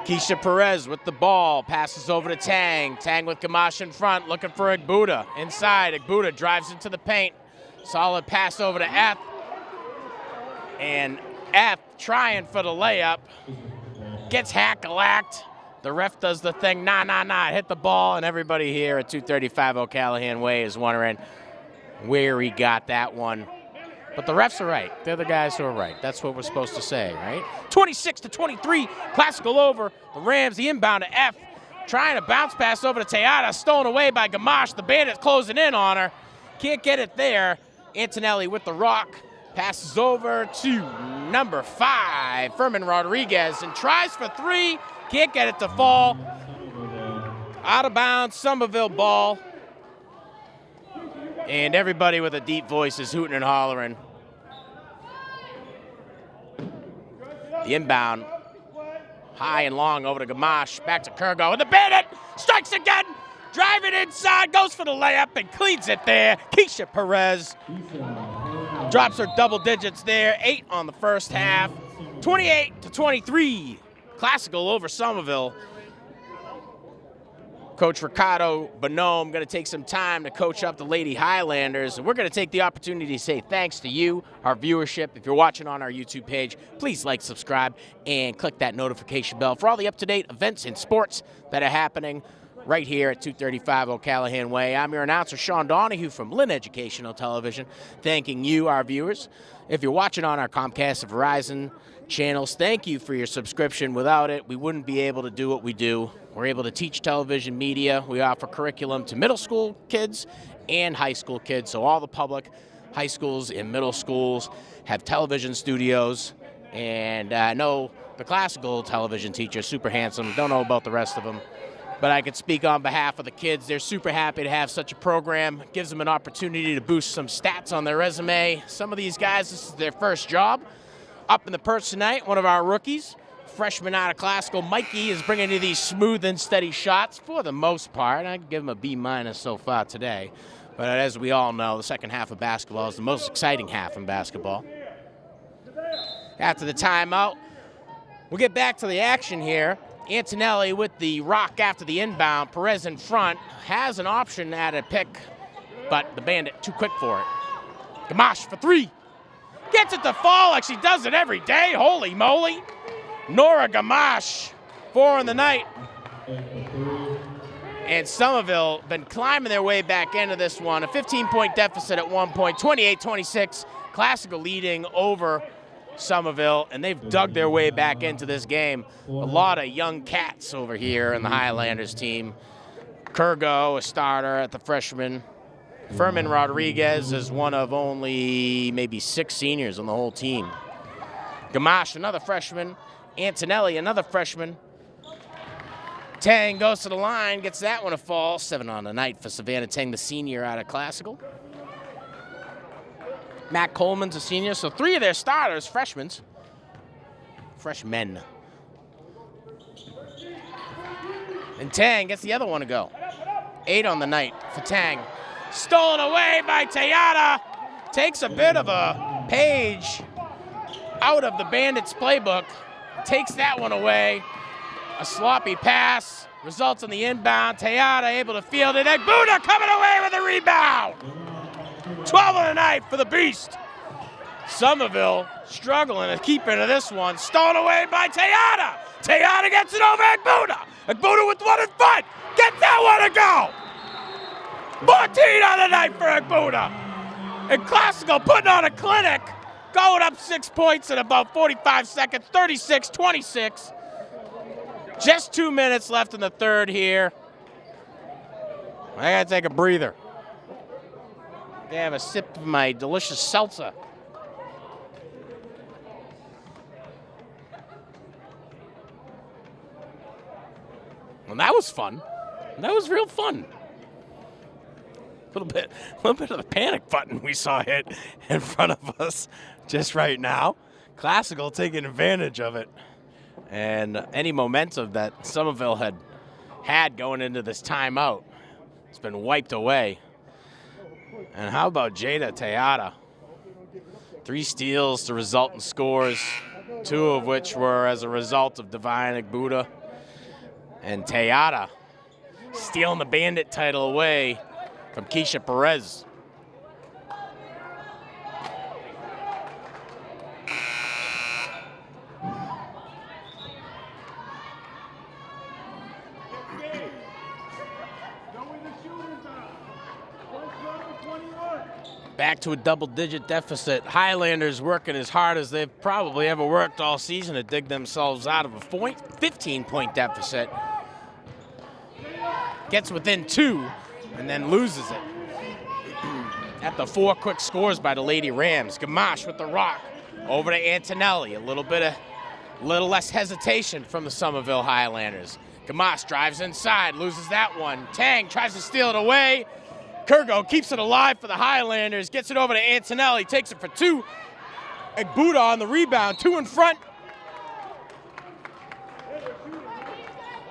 Keisha Perez with the ball, passes over to Tang. Tang with Gamache in front, looking for Egbuda. Inside, Egbuda drives into the paint. Solid pass over to F. And F trying for the layup. Gets hack-a-lacked. The ref does the thing, nah, hit the ball, and everybody here at 235 O'Callahan Way is wondering where he got that one. But the refs are right. They're the guys who are right. That's what we're supposed to say, right? 26-23, Classical over. The Rams, the inbound to F. Trying to bounce pass over to Teata, stolen away by Gamache. The Bandits closing in on her. Can't get it there. Antonelli with the rock. Passes over to number 5, Furman Rodriguez, and tries for 3. Can't get it to fall. Out of bounds, Somerville ball. And everybody with a deep voice is hooting and hollering. The inbound, high and long over to Gamache, back to Kurgo, and the Bandit strikes again, driving inside, goes for the layup and cleans it there. Keisha Perez drops her double digits there, 8 on the first half, 28-23, Classical over Somerville. Coach Ricardo Bonhomme going to take some time to coach up the Lady Highlanders, and we're going to take the opportunity to say thanks to you, our viewership. If you're watching on our YouTube page, please like, subscribe, and click that notification bell for all the up-to-date events and sports that are happening right here at 235 O'Callahan Way. I'm your announcer, Sean Donahue from Lynn Educational Television, thanking you, our viewers. If you're watching on our Comcast and Verizon channels, thank you for your subscription. Without it, we wouldn't be able to do what we do. We're able to teach television media. We offer curriculum to middle school kids and high school kids. So all the public high schools and middle schools have television studios. And I know the classical television teacher, super handsome. Don't know about the rest of them. But I can speak on behalf of the kids. They're super happy to have such a program. It gives them an opportunity to boost some stats on their resume. Some of these guys, this is their first job. Up in the perch tonight, one of our rookies, freshman out of Classical, Mikey, is bringing you these smooth and steady shots for the most part. I'd give him a B- so far today. But as we all know, the second half of basketball is the most exciting half in basketball. After the timeout, we'll get back to the action here. Antonelli with the rock after the inbound. Perez in front, has an option at a pick, but the Bandit too quick for it. Gamache for 3. Gets it to fall like she does it every day. Holy moly. Nora Gamache, 4 in the night. And Somerville been climbing their way back into this one. A 15-point deficit at one point, 28-26. Classical leading over Somerville, and they've dug their way back into this game. A lot of young cats over here in the Highlanders team. Kurgo, a starter at the freshman. Furman Rodriguez is one of only maybe 6 seniors on the whole team. Gamache, another freshman. Antonelli, another freshman. Tang goes to the line, gets that one to fall. 7 on the night for Savannah Tang, the senior out of Classical. Matt Coleman's a senior, so 3 of their starters, freshmen. And Tang gets the other one to go. 8 on the night for Tang. Stolen away by Teata. Takes a bit of a page out of the Bandits playbook. Takes that one away. A sloppy pass results in the inbound. Teata able to field it. Buddha coming away with a rebound. 12 on the night for the Beast. Somerville struggling to keep into this one. Stolen away by Teata. Teata gets it over Buddha. Buddha with one in front. Get that one to go. 14 on the night for Buddha. And Classical putting on a clinic. Going up 6 points in about 45 seconds. 36-26. Just 2 minutes left in the third here. I gotta take a breather. I have a sip of my delicious seltzer. Well, that was fun. That was real fun. A little bit of the panic button we saw hit in front of us just right now. Classical taking advantage of it. And any momentum that Somerville had going into this timeout, it's been wiped away. And how about Jada Teata? 3 steals to result in scores, 2 of which were as a result of Divine Buddha. And Teata stealing the Bandit title away from Keisha Perez. Back to a double-digit deficit. Highlanders working as hard as they've probably ever worked all season to dig themselves out of a 15-point deficit. gets within 2, and then loses it. At the 4 quick scores by the Lady Rams. Gamache with the rock over to Antonelli. A little less hesitation from the Somerville Highlanders. Gamache drives inside, loses that one. Tang tries to steal it away. Kurgo keeps it alive for the Highlanders, gets it over to Antonelli, takes it for 2. Egbuda on the rebound, 2 in front.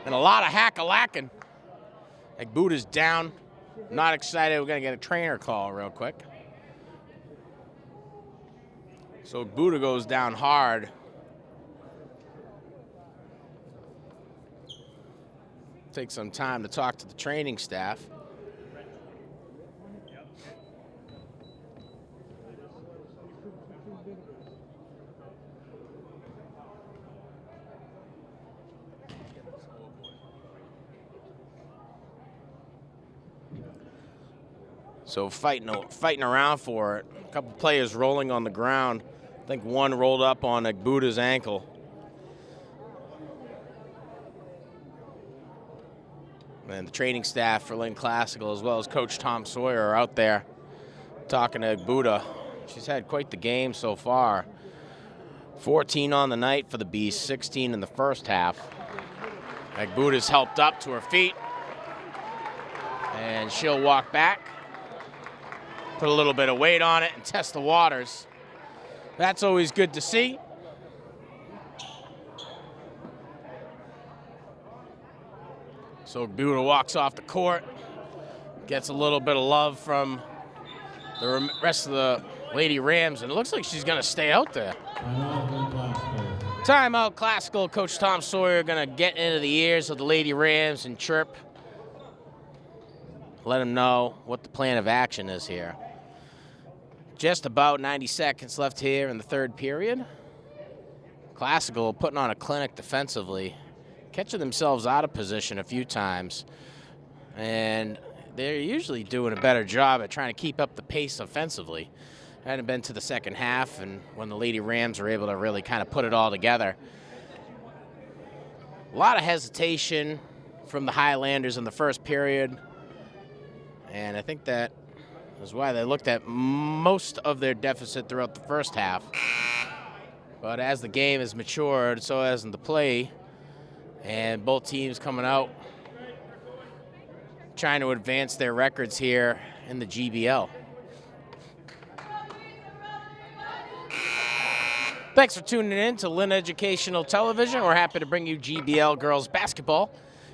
And a lot of hack-a-lacking. Egbuda's down. Not excited. We're going to get a trainer call real quick. So Egbuda goes down hard. Take some time to talk to the training staff. So fighting around for it. A couple players rolling on the ground. I think one rolled up on Egbuda's ankle. And the training staff for Lynn Classical, as well as Coach Tom Sawyer, are out there talking to Egbuda. She's had quite the game so far. 14 on the night for the Beast, 16 in the first half. Egbuda's helped up to her feet. And she'll walk back. Put a little bit of weight on it and test the waters. That's always good to see. So Egbuda walks off the court, gets a little bit of love from the rest of the Lady Rams, and it looks like she's going to stay out there. Timeout Classical. Coach Tom Sawyer going to get into the ears of the Lady Rams and chirp. Let them know what the plan of action is here. Just about 90 seconds left here in the third period. Classical putting on a clinic defensively, catching themselves out of position a few times. And they're usually doing a better job at trying to keep up the pace offensively. Hadn't been to the second half, and when the Lady Rams were able to really kind of put it all together. A lot of hesitation from the Highlanders in the first period. And I think that is why they looked at most of their deficit throughout the first half. But as the game has matured, so has the play. And both teams coming out trying to advance their records here in the GBL. Thanks for tuning in to Lynn Educational Television. We're happy to bring you GBL girls basketball.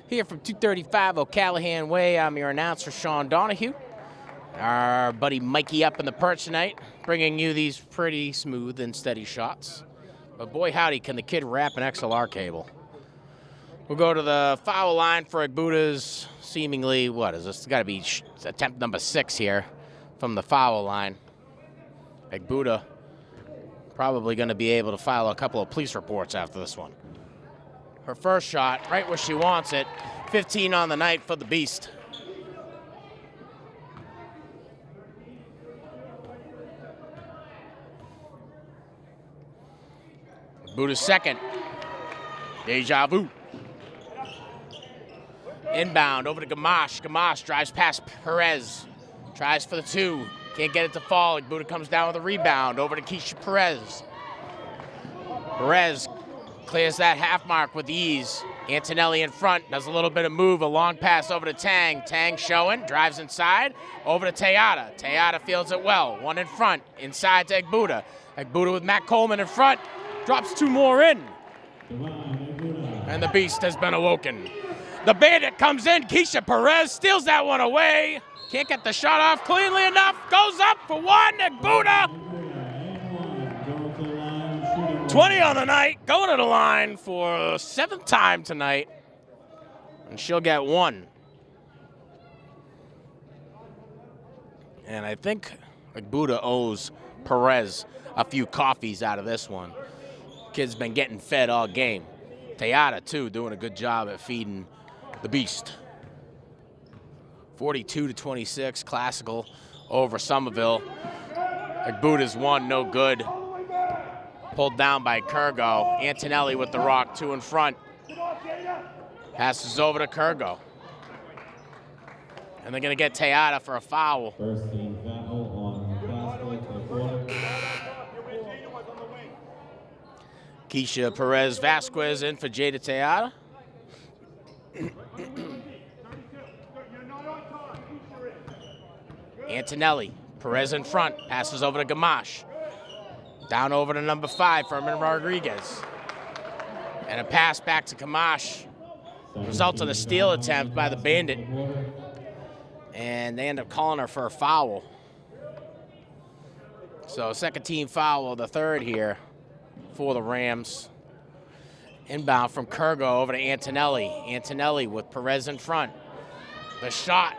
Here from 235 O'Callahan Way, I'm your announcer, Sean Donahue. Our buddy Mikey up in the perch tonight, bringing you these pretty smooth and steady shots. But boy, howdy, can the kid wrap an XLR cable. We'll go to the foul line for Egbuda's seemingly, what is this? It's got to be attempt number 6 here from the foul line. Egbuda probably going to be able to file a couple of police reports after this one. Her first shot, right where she wants it. 15 on the night for the Beast. Buddha's second. Deja vu. Inbound over to Gamache. Gamache drives past Perez. Tries for the 2. Can't get it to fall. Buddha comes down with a rebound. Over to Keisha Perez. Perez clears that half mark with ease. Antonelli in front, does a little bit of move, a long pass over to Tang. Tang showing, drives inside, over to Teata. Teata fields it well, 1 in front, inside to Egbuda. Egbuda with Matt Coleman in front, drops 2 more in. And the Beast has been awoken. The Bandit comes in, Keisha Perez steals that one away. Can't get the shot off cleanly enough, goes up for 1, Egbuda. 20 on the night, going to the line for 7th time tonight. And she'll get 1. And I think Egbuda owes Perez a few coffees out of this one. Kid's been getting fed all game. Teata, too, doing a good job at feeding the Beast. 42-26, Classical over Somerville. Egbuda's 1, no good. Pulled down by Kurgo. Antonelli with the rock, 2 in front. Passes over to Kurgo. And they're going to get Teata for a foul. First team foul on Classical for the quarter. Keisha Perez Vasquez in for Jada Teata. Antonelli, Perez in front, passes over to Gamache. Down over to number 5, Furman Rodriguez. And a pass back to Gamache. Results in a steal attempt by the Bandit. And they end up calling her for a foul. So second team foul of the third here for the Rams. Inbound from Kurgo over to Antonelli. Antonelli with Perez in front. The shot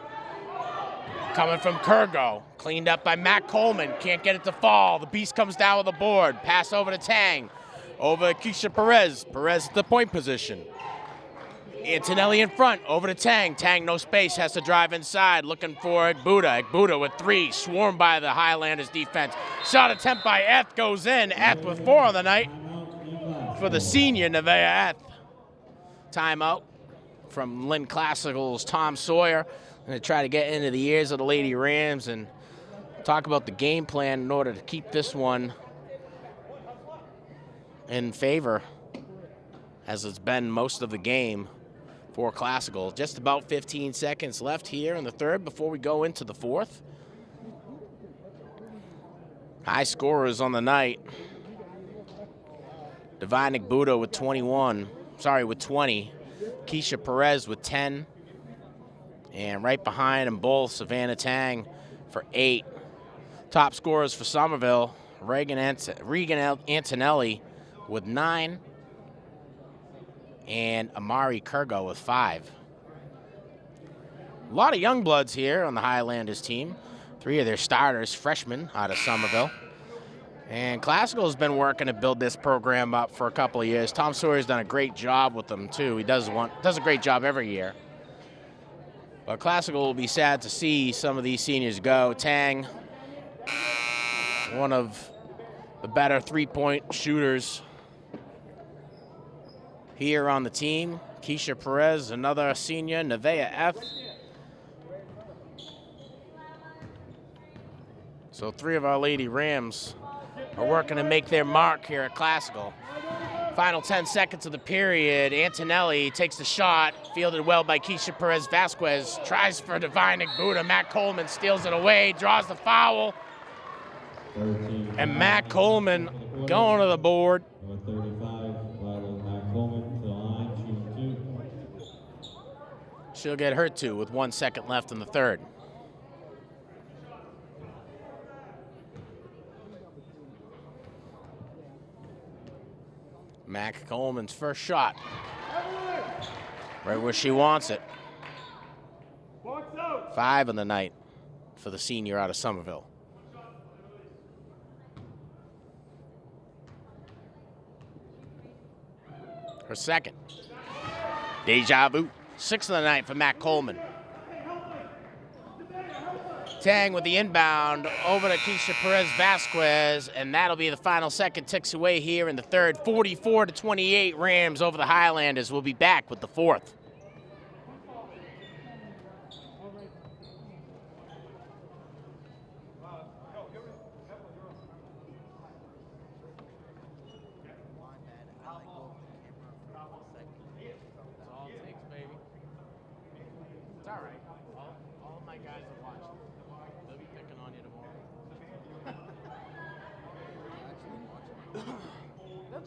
coming from Kurgo. Cleaned up by Matt Coleman. Can't get it to fall. The Beast comes down with the board. Pass over to Tang. Over to Keisha Perez. Perez at the point position. Antonelli in front. Over to Tang. Tang, no space. Has to drive inside. Looking for Egbuda. Egbuda with 3. Swarmed by the Highlanders defense. Shot attempt by Eth goes in. Eth with 4 on the night for the senior Nevaeh Eth. Timeout from Lynn Classical's Tom Sawyer. Going to try to get into the ears of the Lady Rams and talk about the game plan in order to keep this one in favor, as it's been most of the game for Classical. Just about 15 seconds left here in the third before we go into the fourth. High scorers on the night. Divine Egbuda with 20. Keisha Perez with 10. And right behind them both, Savannah Tang for 8. Top scorers for Somerville, Regan Antonelli with 9. And Amari Kurgo with 5. A lot of young bloods here on the Highlanders team. 3 of their starters, freshmen out of Somerville. And Classical has been working to build this program up for a couple of years. Tom Sawyer's done a great job with them too. He does a great job every year. But Classical will be sad to see some of these seniors go. Tang, one of the better three-point shooters here on the team. Keisha Perez, another senior. Nevaeh Eth. So 3 of our Lady Rams are working to make their mark here at Classical. Final 10 seconds of the period. Antonelli takes the shot, fielded well by Keisha Perez Vasquez. Tries for Divine Egbuda. Matt Coleman steals it away, draws the foul. And Matt Coleman going to the board. She'll get hurt too with 1 second left in the third. Mac Coleman's first shot. Right where she wants it. 5 on the night for the senior out of Somerville. Her second. Deja vu. 6 of the night for Matt Coleman. Tang with the inbound over to Keisha Perez Vasquez, and that'll be the final second ticks away here in the third. 44-28 Rams over the Highlanders. We'll be back with the fourth.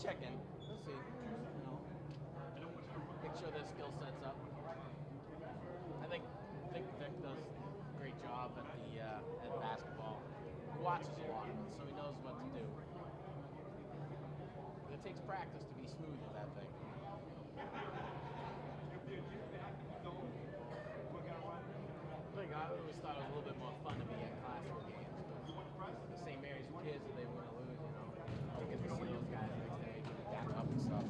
Check in. Let's see. Make sure their skill sets up. I think Vic does a great job at basketball. He watches a lot of it, so he knows what to do. But it takes practice to be smooth with that thing. I always thought it was a little bit more fun to be at classical games. The same areas of kids that they want to lose, you know. You get to see those guys next day, back up and stuff.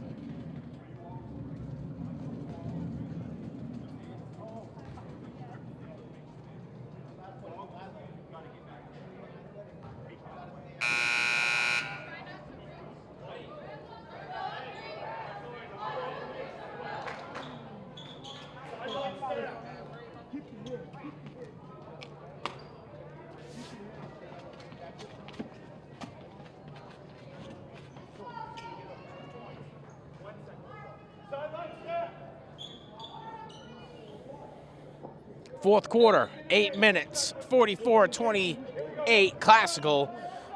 Fourth quarter, 8 minutes, 44-28, Classical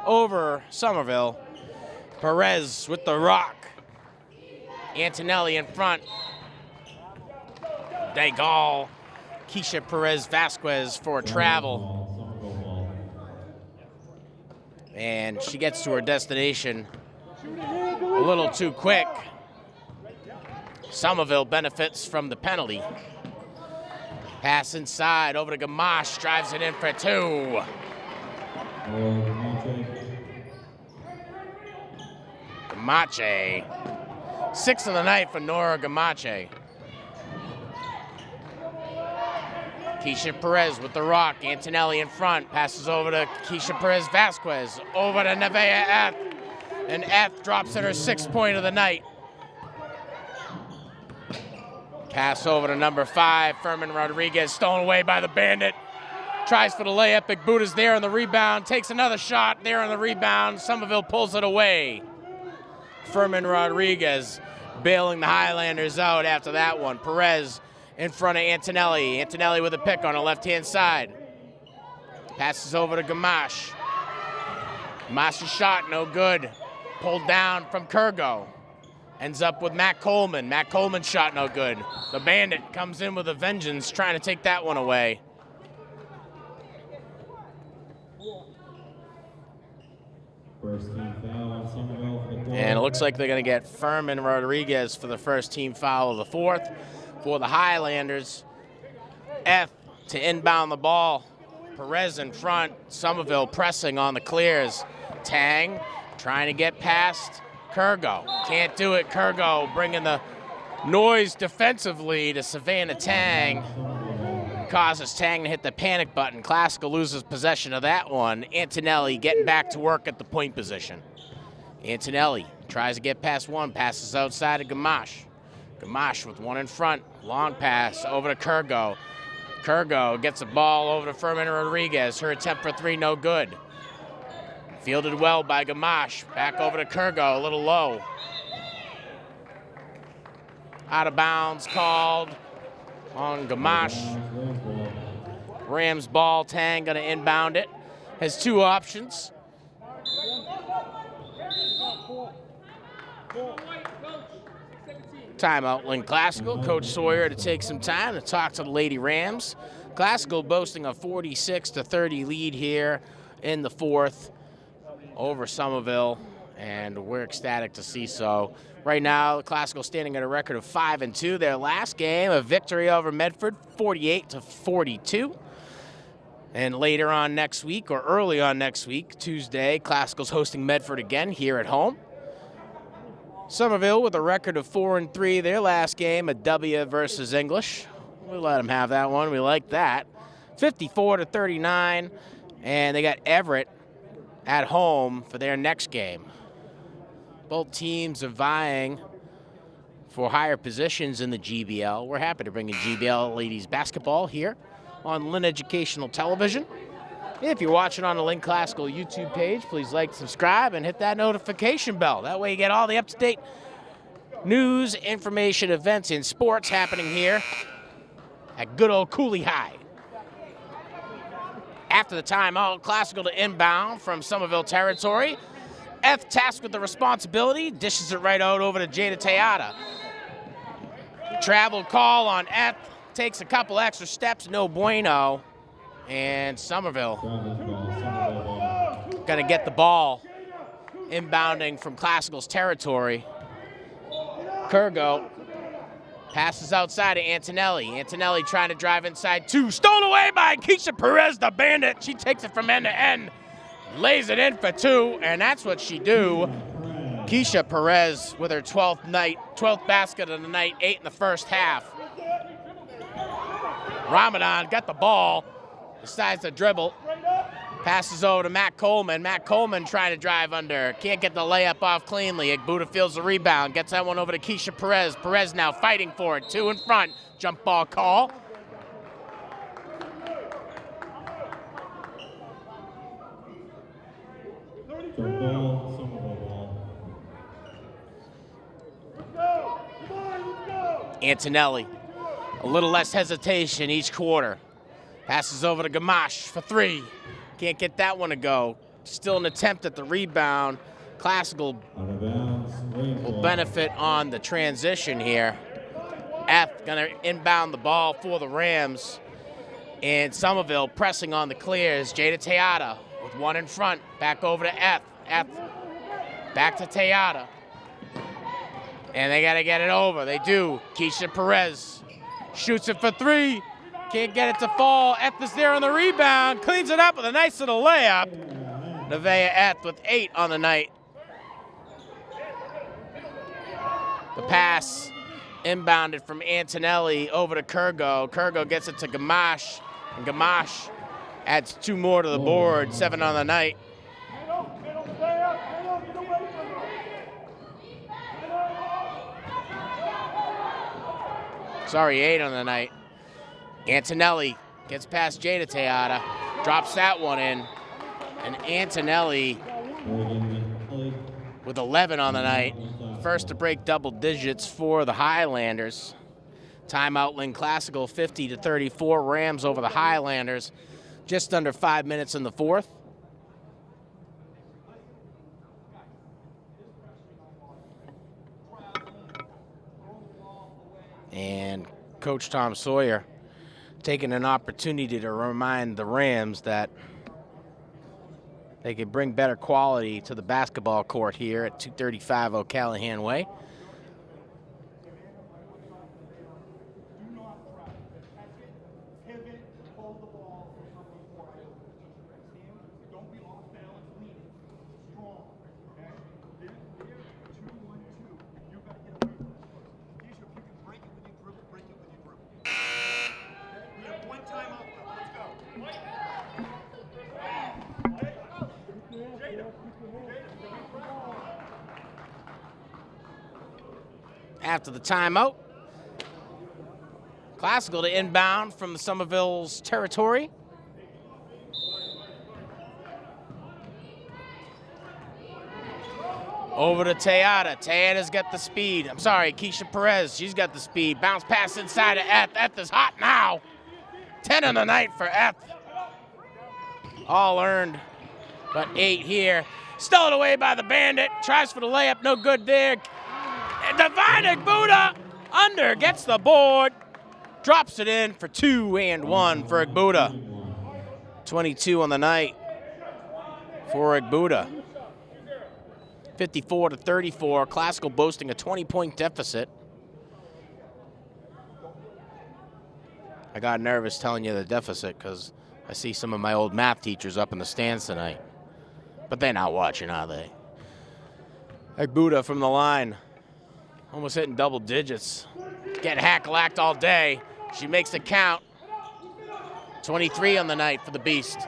over Somerville. Perez with the rock. Antonelli in front. Degal. Keisha Perez Vasquez for travel. And she gets to her destination a little too quick. Somerville benefits from the penalty. Pass inside over to Gamache, drives it in for two. Gamache. 6th of the night for Nora Gamache. Keisha Perez with the rock. Antonelli in front. Passes over to Keisha Perez Vasquez. Over to Nevaeh F. And F drops at her 6th point of the night. Pass over to number 5, Furman Rodriguez, stolen away by the Bandit. Tries for the layup. Big Buddha's there on the rebound. Takes another shot there on the rebound. Somerville pulls it away. Furman Rodriguez bailing the Highlanders out after that one. Perez in front of Antonelli. Antonelli with a pick on the left-hand side. Passes over to Gamache. Gamache's shot, no good. Pulled down from Kurgo. Ends up with Matt Coleman. Matt Coleman's shot no good. The Bandit comes in with a vengeance, trying to take that one away. First team foul on Somerville for the quarter. And it looks like they're going to get Furman Rodriguez for the first team foul of the 4th. For the Highlanders, F to inbound the ball. Perez in front. Somerville pressing on the clears. Tang trying to get past Kurgo. Can't do it. Kurgo bringing the noise defensively to Savannah Tang. Causes Tang to hit the panic button. Classical loses possession of that one. Antonelli getting back to work at the point position. Antonelli tries to get past one. Passes outside to Gamache. Gamache with one in front. Long pass over to Kurgo. Kurgo gets the ball over to Furman Rodriguez. Her attempt for three, no good. Fielded well by Gamache. Back over to Kurgo, a little low. Out of bounds called on Gamache. Rams ball. Tang gonna inbound it. Has two options. Timeout, Lynn Classical. Coach Sawyer to take some time to talk to the Lady Rams. Classical boasting a 46-30 lead here in the 4th over Somerville, and we're ecstatic to see so. Right now, Classical standing at a record of 5-2. Their last game, a victory over Medford, 48-42. And later on next week, or early on next week, Tuesday, Classical's hosting Medford again here at home. Somerville with a record of 4-3. Their last game, a W versus English. We'll let them have that one. We like that. 54-39, and they got Everett at home for their next game. Both teams are vying for higher positions in the GBL. We're happy to bring in GBL ladies basketball here on Lynn Educational Television. If you're watching on the Lynn Classical YouTube page, please like, subscribe, and hit that notification bell. That way you get all the up-to-date news, information, events, and sports happening here at good old Cooley High. After the timeout, Classical to inbound from Somerville territory. F tasked with the responsibility, dishes it right out over to Jada Tejada. Travel call on F, takes a couple extra steps, no bueno. And Somerville gonna get the ball inbounding from Classical's territory. Kurgo passes outside to Antonelli. Antonelli trying to drive inside two. Stolen away by Keisha Perez, the Bandit. She takes it from end to end. Lays it in for two, and that's what she do. Keisha Perez with her 12th basket of the night, 8 in the first half. Ramadan got the ball, decides to dribble. Passes over to Matt Coleman. Matt Coleman trying to drive under. Can't get the layup off cleanly. Buddha fields the rebound. Gets that one over to Keisha Perez. Perez now fighting for it. Two in front. Jump ball call. Antonelli. A little less hesitation each quarter. Passes over to Gamache for 3. Can't get that one to go. Still an attempt at the rebound. Classical will benefit on the transition here. F gonna inbound the ball for the Rams. And Somerville pressing on the clears. Jada Teata with 1 in front. Back over to F. F back to Teata. And they gotta get it over. They do. Keisha Perez shoots it for 3. Can't get it to fall. F is there on the rebound. Cleans it up with a nice little layup. Nevaeh F with 8 on the night. The pass inbounded from Antonelli over to Kurgo. Kurgo gets it to Gamache. And Gamache adds 2 more to the board. 7 on the night. Sorry, 8 on the night. Antonelli gets past Jada Teata, drops that one in, and Antonelli with 11 on the night. First to break double digits for the Highlanders. Timeout, Lynn Classical, 50-34, Rams over the Highlanders. Just under 5 minutes in the fourth. And Coach Tom Sawyer taking an opportunity to remind the Rams that they could bring better quality to the basketball court here at 235 O'Callahan Way. After the timeout, Classical to inbound from the Somerville's territory. Over to Teata. Teata's got the speed. I'm sorry, Keisha Perez. She's got the speed. Bounce pass inside of F. F is hot now. 10 on the night for F. All earned, but 8 here. Stolen away by the Bandit. Tries for the layup. No good there. Divine Buddha under, gets the board, drops it in for 2 and 1 for Buddha. 22 on the night for Buddha. 54-34, Classical boasting a 20-point deficit. I got nervous telling you the deficit because I see some of my old math teachers up in the stands tonight. But they're not watching, are they? Buddha from the line. Almost hitting double digits. Getting hack-lacked all day. She makes it count. 23 on the night for the Beast.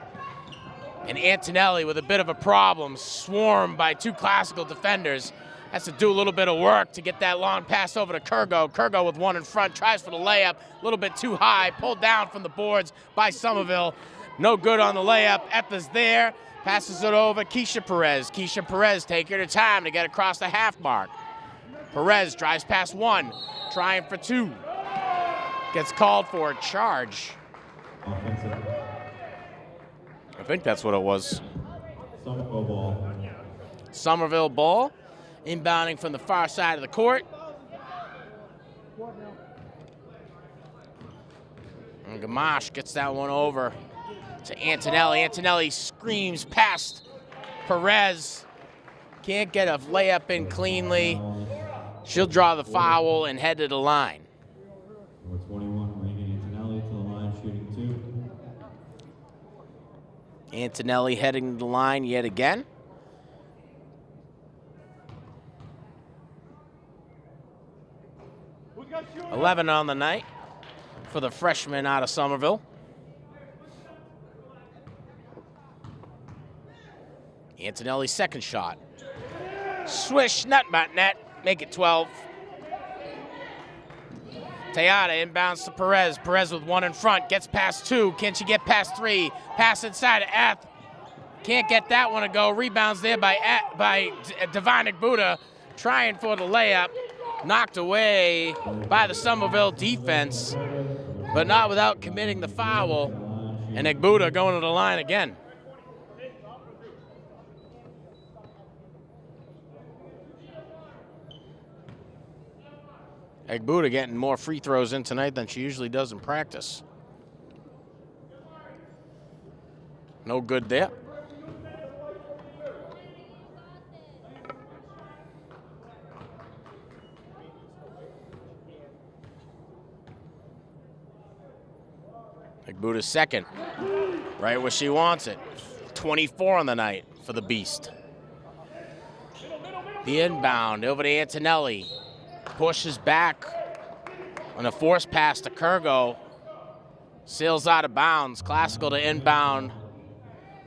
And Antonelli with a bit of a problem. Swarmed by 2 Classical defenders. Has to do a little bit of work to get that long pass over to Kurgo. Kurgo with 1 in front. Tries for the layup. A little bit too high. Pulled down from the boards by Somerville. No good on the layup. F is there. Passes it over. Keisha Perez. Keisha Perez taking her time to get across the half mark. Perez drives past 1, trying for 2. Gets called for a charge. Offensive. I think that's what it was. Somerville ball. Somerville ball, inbounding from the far side of the court. And Gamache gets that one over to Antonelli. Antonelli screams past Perez. Can't get a layup in cleanly. She'll draw the foul and head to the line. Number 21, Reagan Antonelli to the line, shooting 2. Antonelli heading to the line yet again. Who's got shooting? 11 on the night for the freshman out of Somerville. Antonelli's second shot. Swish, net, make it 12. Teata inbounds to Perez. Perez with 1 in front, gets past 2. Can she get past 3? Pass inside to F. Can't get that one to go. Rebounds there by Divine Buddha, trying for the layup. Knocked away by the Somerville defense, but not without committing the foul. And Egbuda going to the line again. Egbuda getting more free throws in tonight than she usually does in practice. No good there. Egbuda's second, right where she wants it. 24 on the night for the Beast. The inbound over to Antonelli. Pushes back on a force pass to Kurgo. Sails out of bounds. Classical to inbound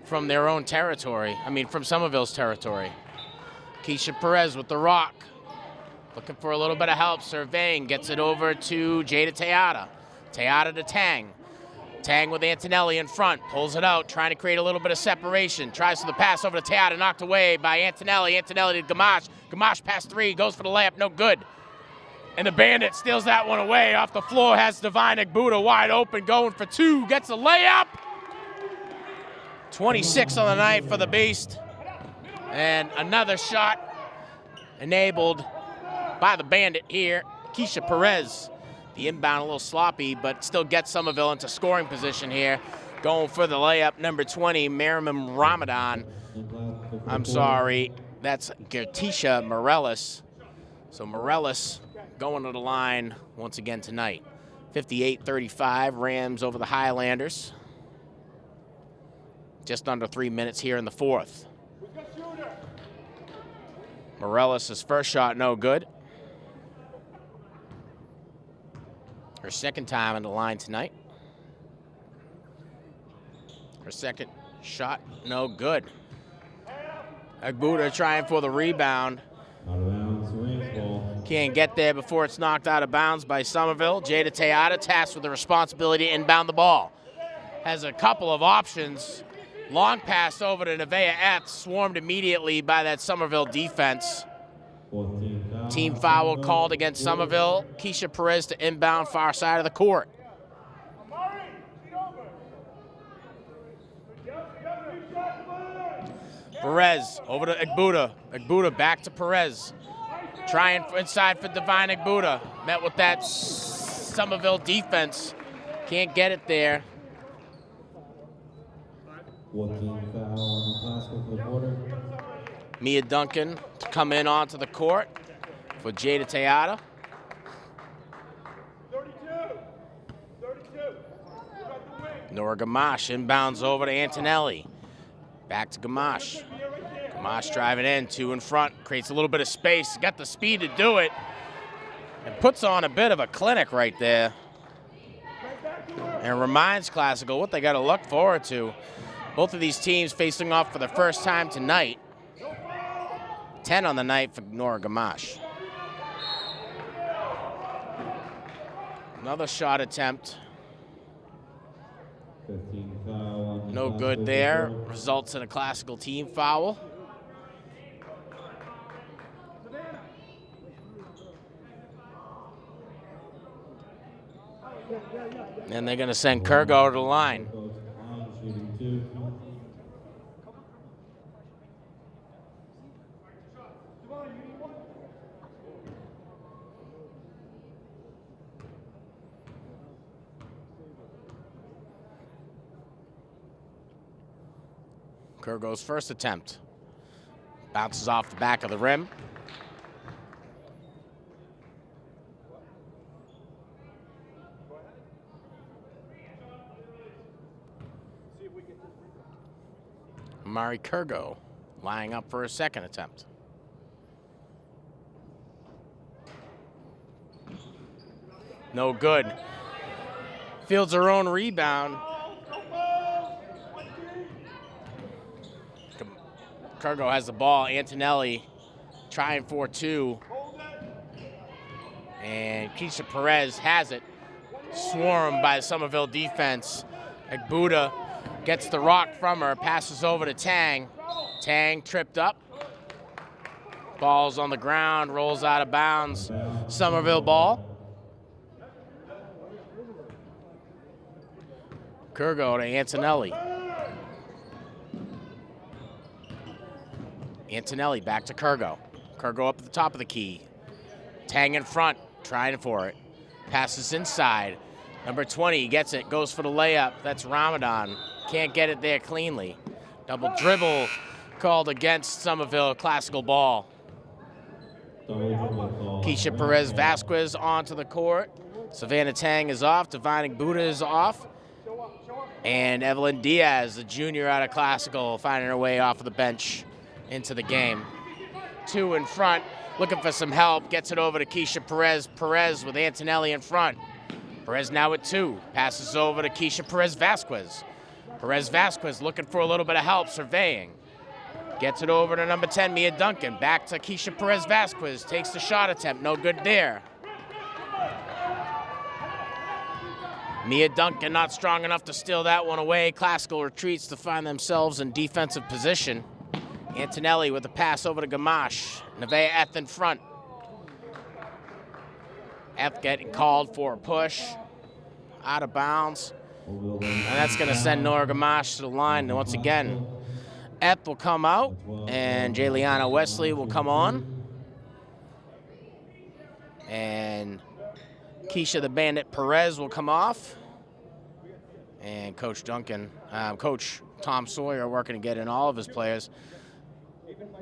from their own territory. From Somerville's territory. Keisha Perez with the rock. Looking for a little bit of help. Surveying. Gets it over to Jada Teata. Teata to Tang. Tang with Antonelli in front. Pulls it out. Trying to create a little bit of separation. Tries for the pass over to Teata. Knocked away by Antonelli. Antonelli to Gamache. Gamache pass three. Goes for the layup. No good. And the Bandit steals that one away. Off the floor has Divine Egbuda wide open. Going for two. Gets a layup. 26 on the night for the Beast. And another shot enabled by the Bandit here. Keisha Perez. The inbound a little sloppy, but still gets Somerville into scoring position here. Going for the layup, number 20, Marimim Ramadan. I'm sorry, that's Gertisha Morellis. So Morellis going to the line once again tonight. 58-35, Rams over the Highlanders. Just under 3 minutes here in the fourth. Morellis' first shot, no good. Her second time on the line tonight. Her second shot, no good. Egbuda trying for the rebound. Out of bounds, Rams ball. Can't get there before it's knocked out of bounds by Somerville. Jada Teata tasked with the responsibility to inbound the ball. Has a couple of options. Long pass over to Nevaeh Eth, swarmed immediately by that Somerville defense. Team foul called against Somerville. Keisha Perez to inbound far side of the court. Perez over to Egbuda. Egbuda back to Perez. Trying inside for Divine Egbuda. Met with that Somerville defense. Can't get it there. 14 foul on the Classical for the quarter. Mia Duncan to come in onto the court for Jada Teata. 32. Nora Gamache inbounds over to Antonelli. Back to Gamache. Gamache driving in, two in front, creates a little bit of space, got the speed to do it, and puts on a bit of a clinic right there. And reminds Classical what they got to look forward to. Both of these teams facing off for the first time tonight. 10 on the night for Nora Gamache. Another shot attempt. 15 foul on the No Classical good for the there. quarter. Results in a Classical team foul. And they're going to send Kurgo to the line. Goes to the line, shooting two. Kurgo's first attempt. Bounces off the back of the rim. Amari Kurgo lining up for a second attempt. No good. Fields her own rebound. Kurgo has the ball. Antonelli trying for two. And Keisha Perez has it. Swarmed by the Somerville defense. Egbuda gets the rock from her, passes over to Tang. Tang tripped up. Ball's on the ground, rolls out of bounds. Somerville ball. Kurgo to Antonelli. Antonelli back to Kurgo. Kurgo up at the top of the key. Tang in front, trying for it. Passes inside. Number 20 gets it, goes for the layup. That's Ramadan. Can't get it there cleanly. Double dribble called against Somerville. Classical ball. Keisha Perez Vasquez onto the court. Savannah Tang is off. Divine Buddha is off. And Evelyn Diaz, the junior out of Classical, finding her way off of the bench into the game. 2 in front, looking for some help. Gets it over to Keisha Perez. Perez with Antonelli in front. Perez now at 2. Passes over to Keisha Perez Vasquez. Perez Vasquez looking for a little bit of help, surveying. Gets it over to number 10, Mia Duncan. Back to Keisha Perez Vasquez. Takes the shot attempt, no good there. Mia Duncan not strong enough to steal that one away. Classical retreats to find themselves in defensive position. Antonelli with the pass over to Gamache. Nevaeh Eth in front. Eth getting called for a push. Out of bounds. And that's going to send Nora Gamache to the line. And once again, Eth will come out, and Jayliana Wesley will come on. And Keisha the Bandit Perez will come off. And Coach Tom Sawyer working to get in all of his players.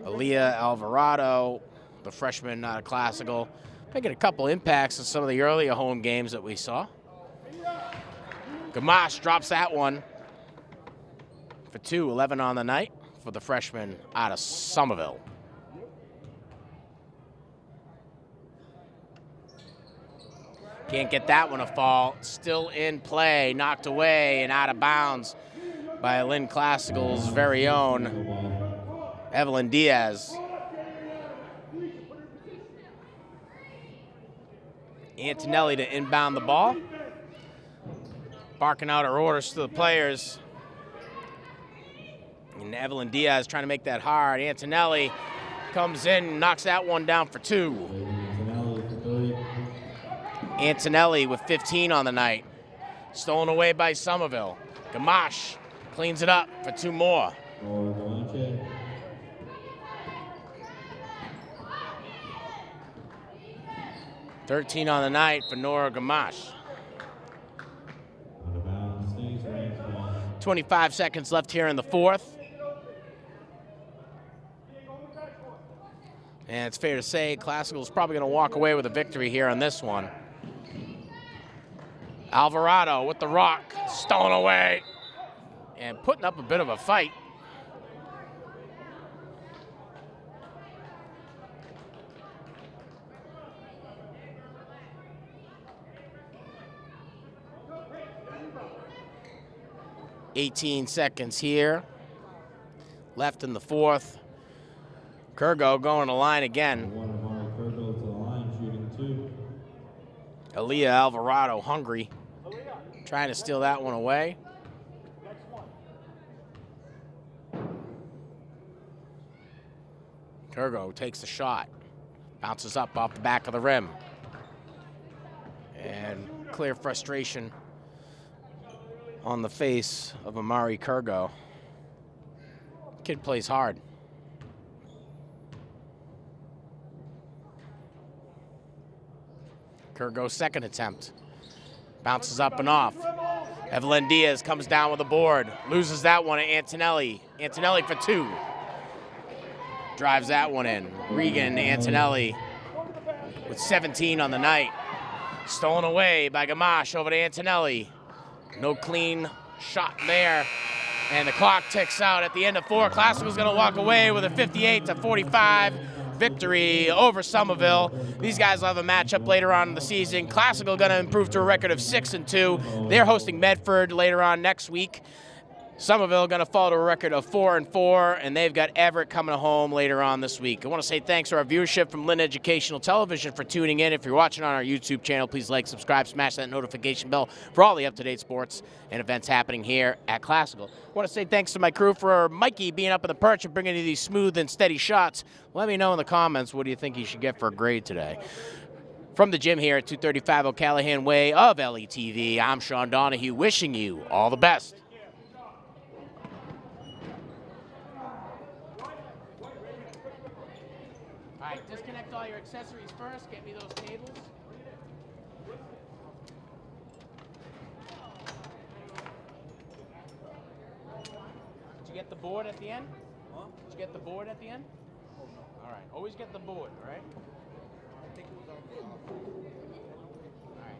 Aaliyah Alvarado, the freshman out of Classical, making a couple impacts in some of the earlier home games that we saw. Gamache drops that one for 2, 11 on the night for the freshman out of Somerville. Can't get that one to fall. Still in play, knocked away and out of bounds by Lynn Classical's very own Evelyn Diaz. Antonelli to inbound the ball. Barking out her orders to the players. And Evelyn Diaz trying to make that hard. Antonelli comes in, knocks that one down for 2. Antonelli with 15 on the night. Stolen away by Somerville. Gamache cleans it up for 2 more. 13 on the night for Nora Gamache. 25 seconds left here in the 4th. And it's fair to say Classical is probably going to walk away with a victory here on this one. Alvarado with the rock, stolen away, and putting up a bit of a fight. $18 seconds here, left in the 4th. Kurgo going to line again. Aaliyah Alvarado hungry, trying to steal that one away. Kurgo takes the shot, bounces up off the back of the rim. And clear frustration on the face of Amari Kurgo. Kid plays hard. Kurgo's second attempt. Bounces up and off. Evelyn Diaz comes down with the board. Loses that one to Antonelli. Antonelli for 2. Drives that one in. Regan Antonelli with 17 on the night. Stolen away by Gamache over to Antonelli. No clean shot there. And the clock ticks out at the end of 4. Classical's going to walk away with a 58-45 victory over Somerville. These guys will have a matchup later on in the season. Classical going to improve to a record of 6-2. They're hosting Medford later on next week. Somerville going to fall to a record of 4-4, and they've got Everett coming home later on this week. I want to say thanks to our viewership from Lynn Educational Television for tuning in. If you're watching on our YouTube channel, please like, subscribe, smash that notification bell for all the up-to-date sports and events happening here at Classical. I want to say thanks to my crew for Mikey being up in the perch and bringing you these smooth and steady shots. Let me know in the comments, what do you think you should get for a grade today? From the gym here at 235 O'Callahan Way of LETV, I'm Sean Donahue, wishing you all the best. All right, disconnect all your accessories first. Get me those cables. Did you get the board at the end? Huh? Did you get the board at the end? Oh, no. All right, always get the board, all right? I think it was on the... All right.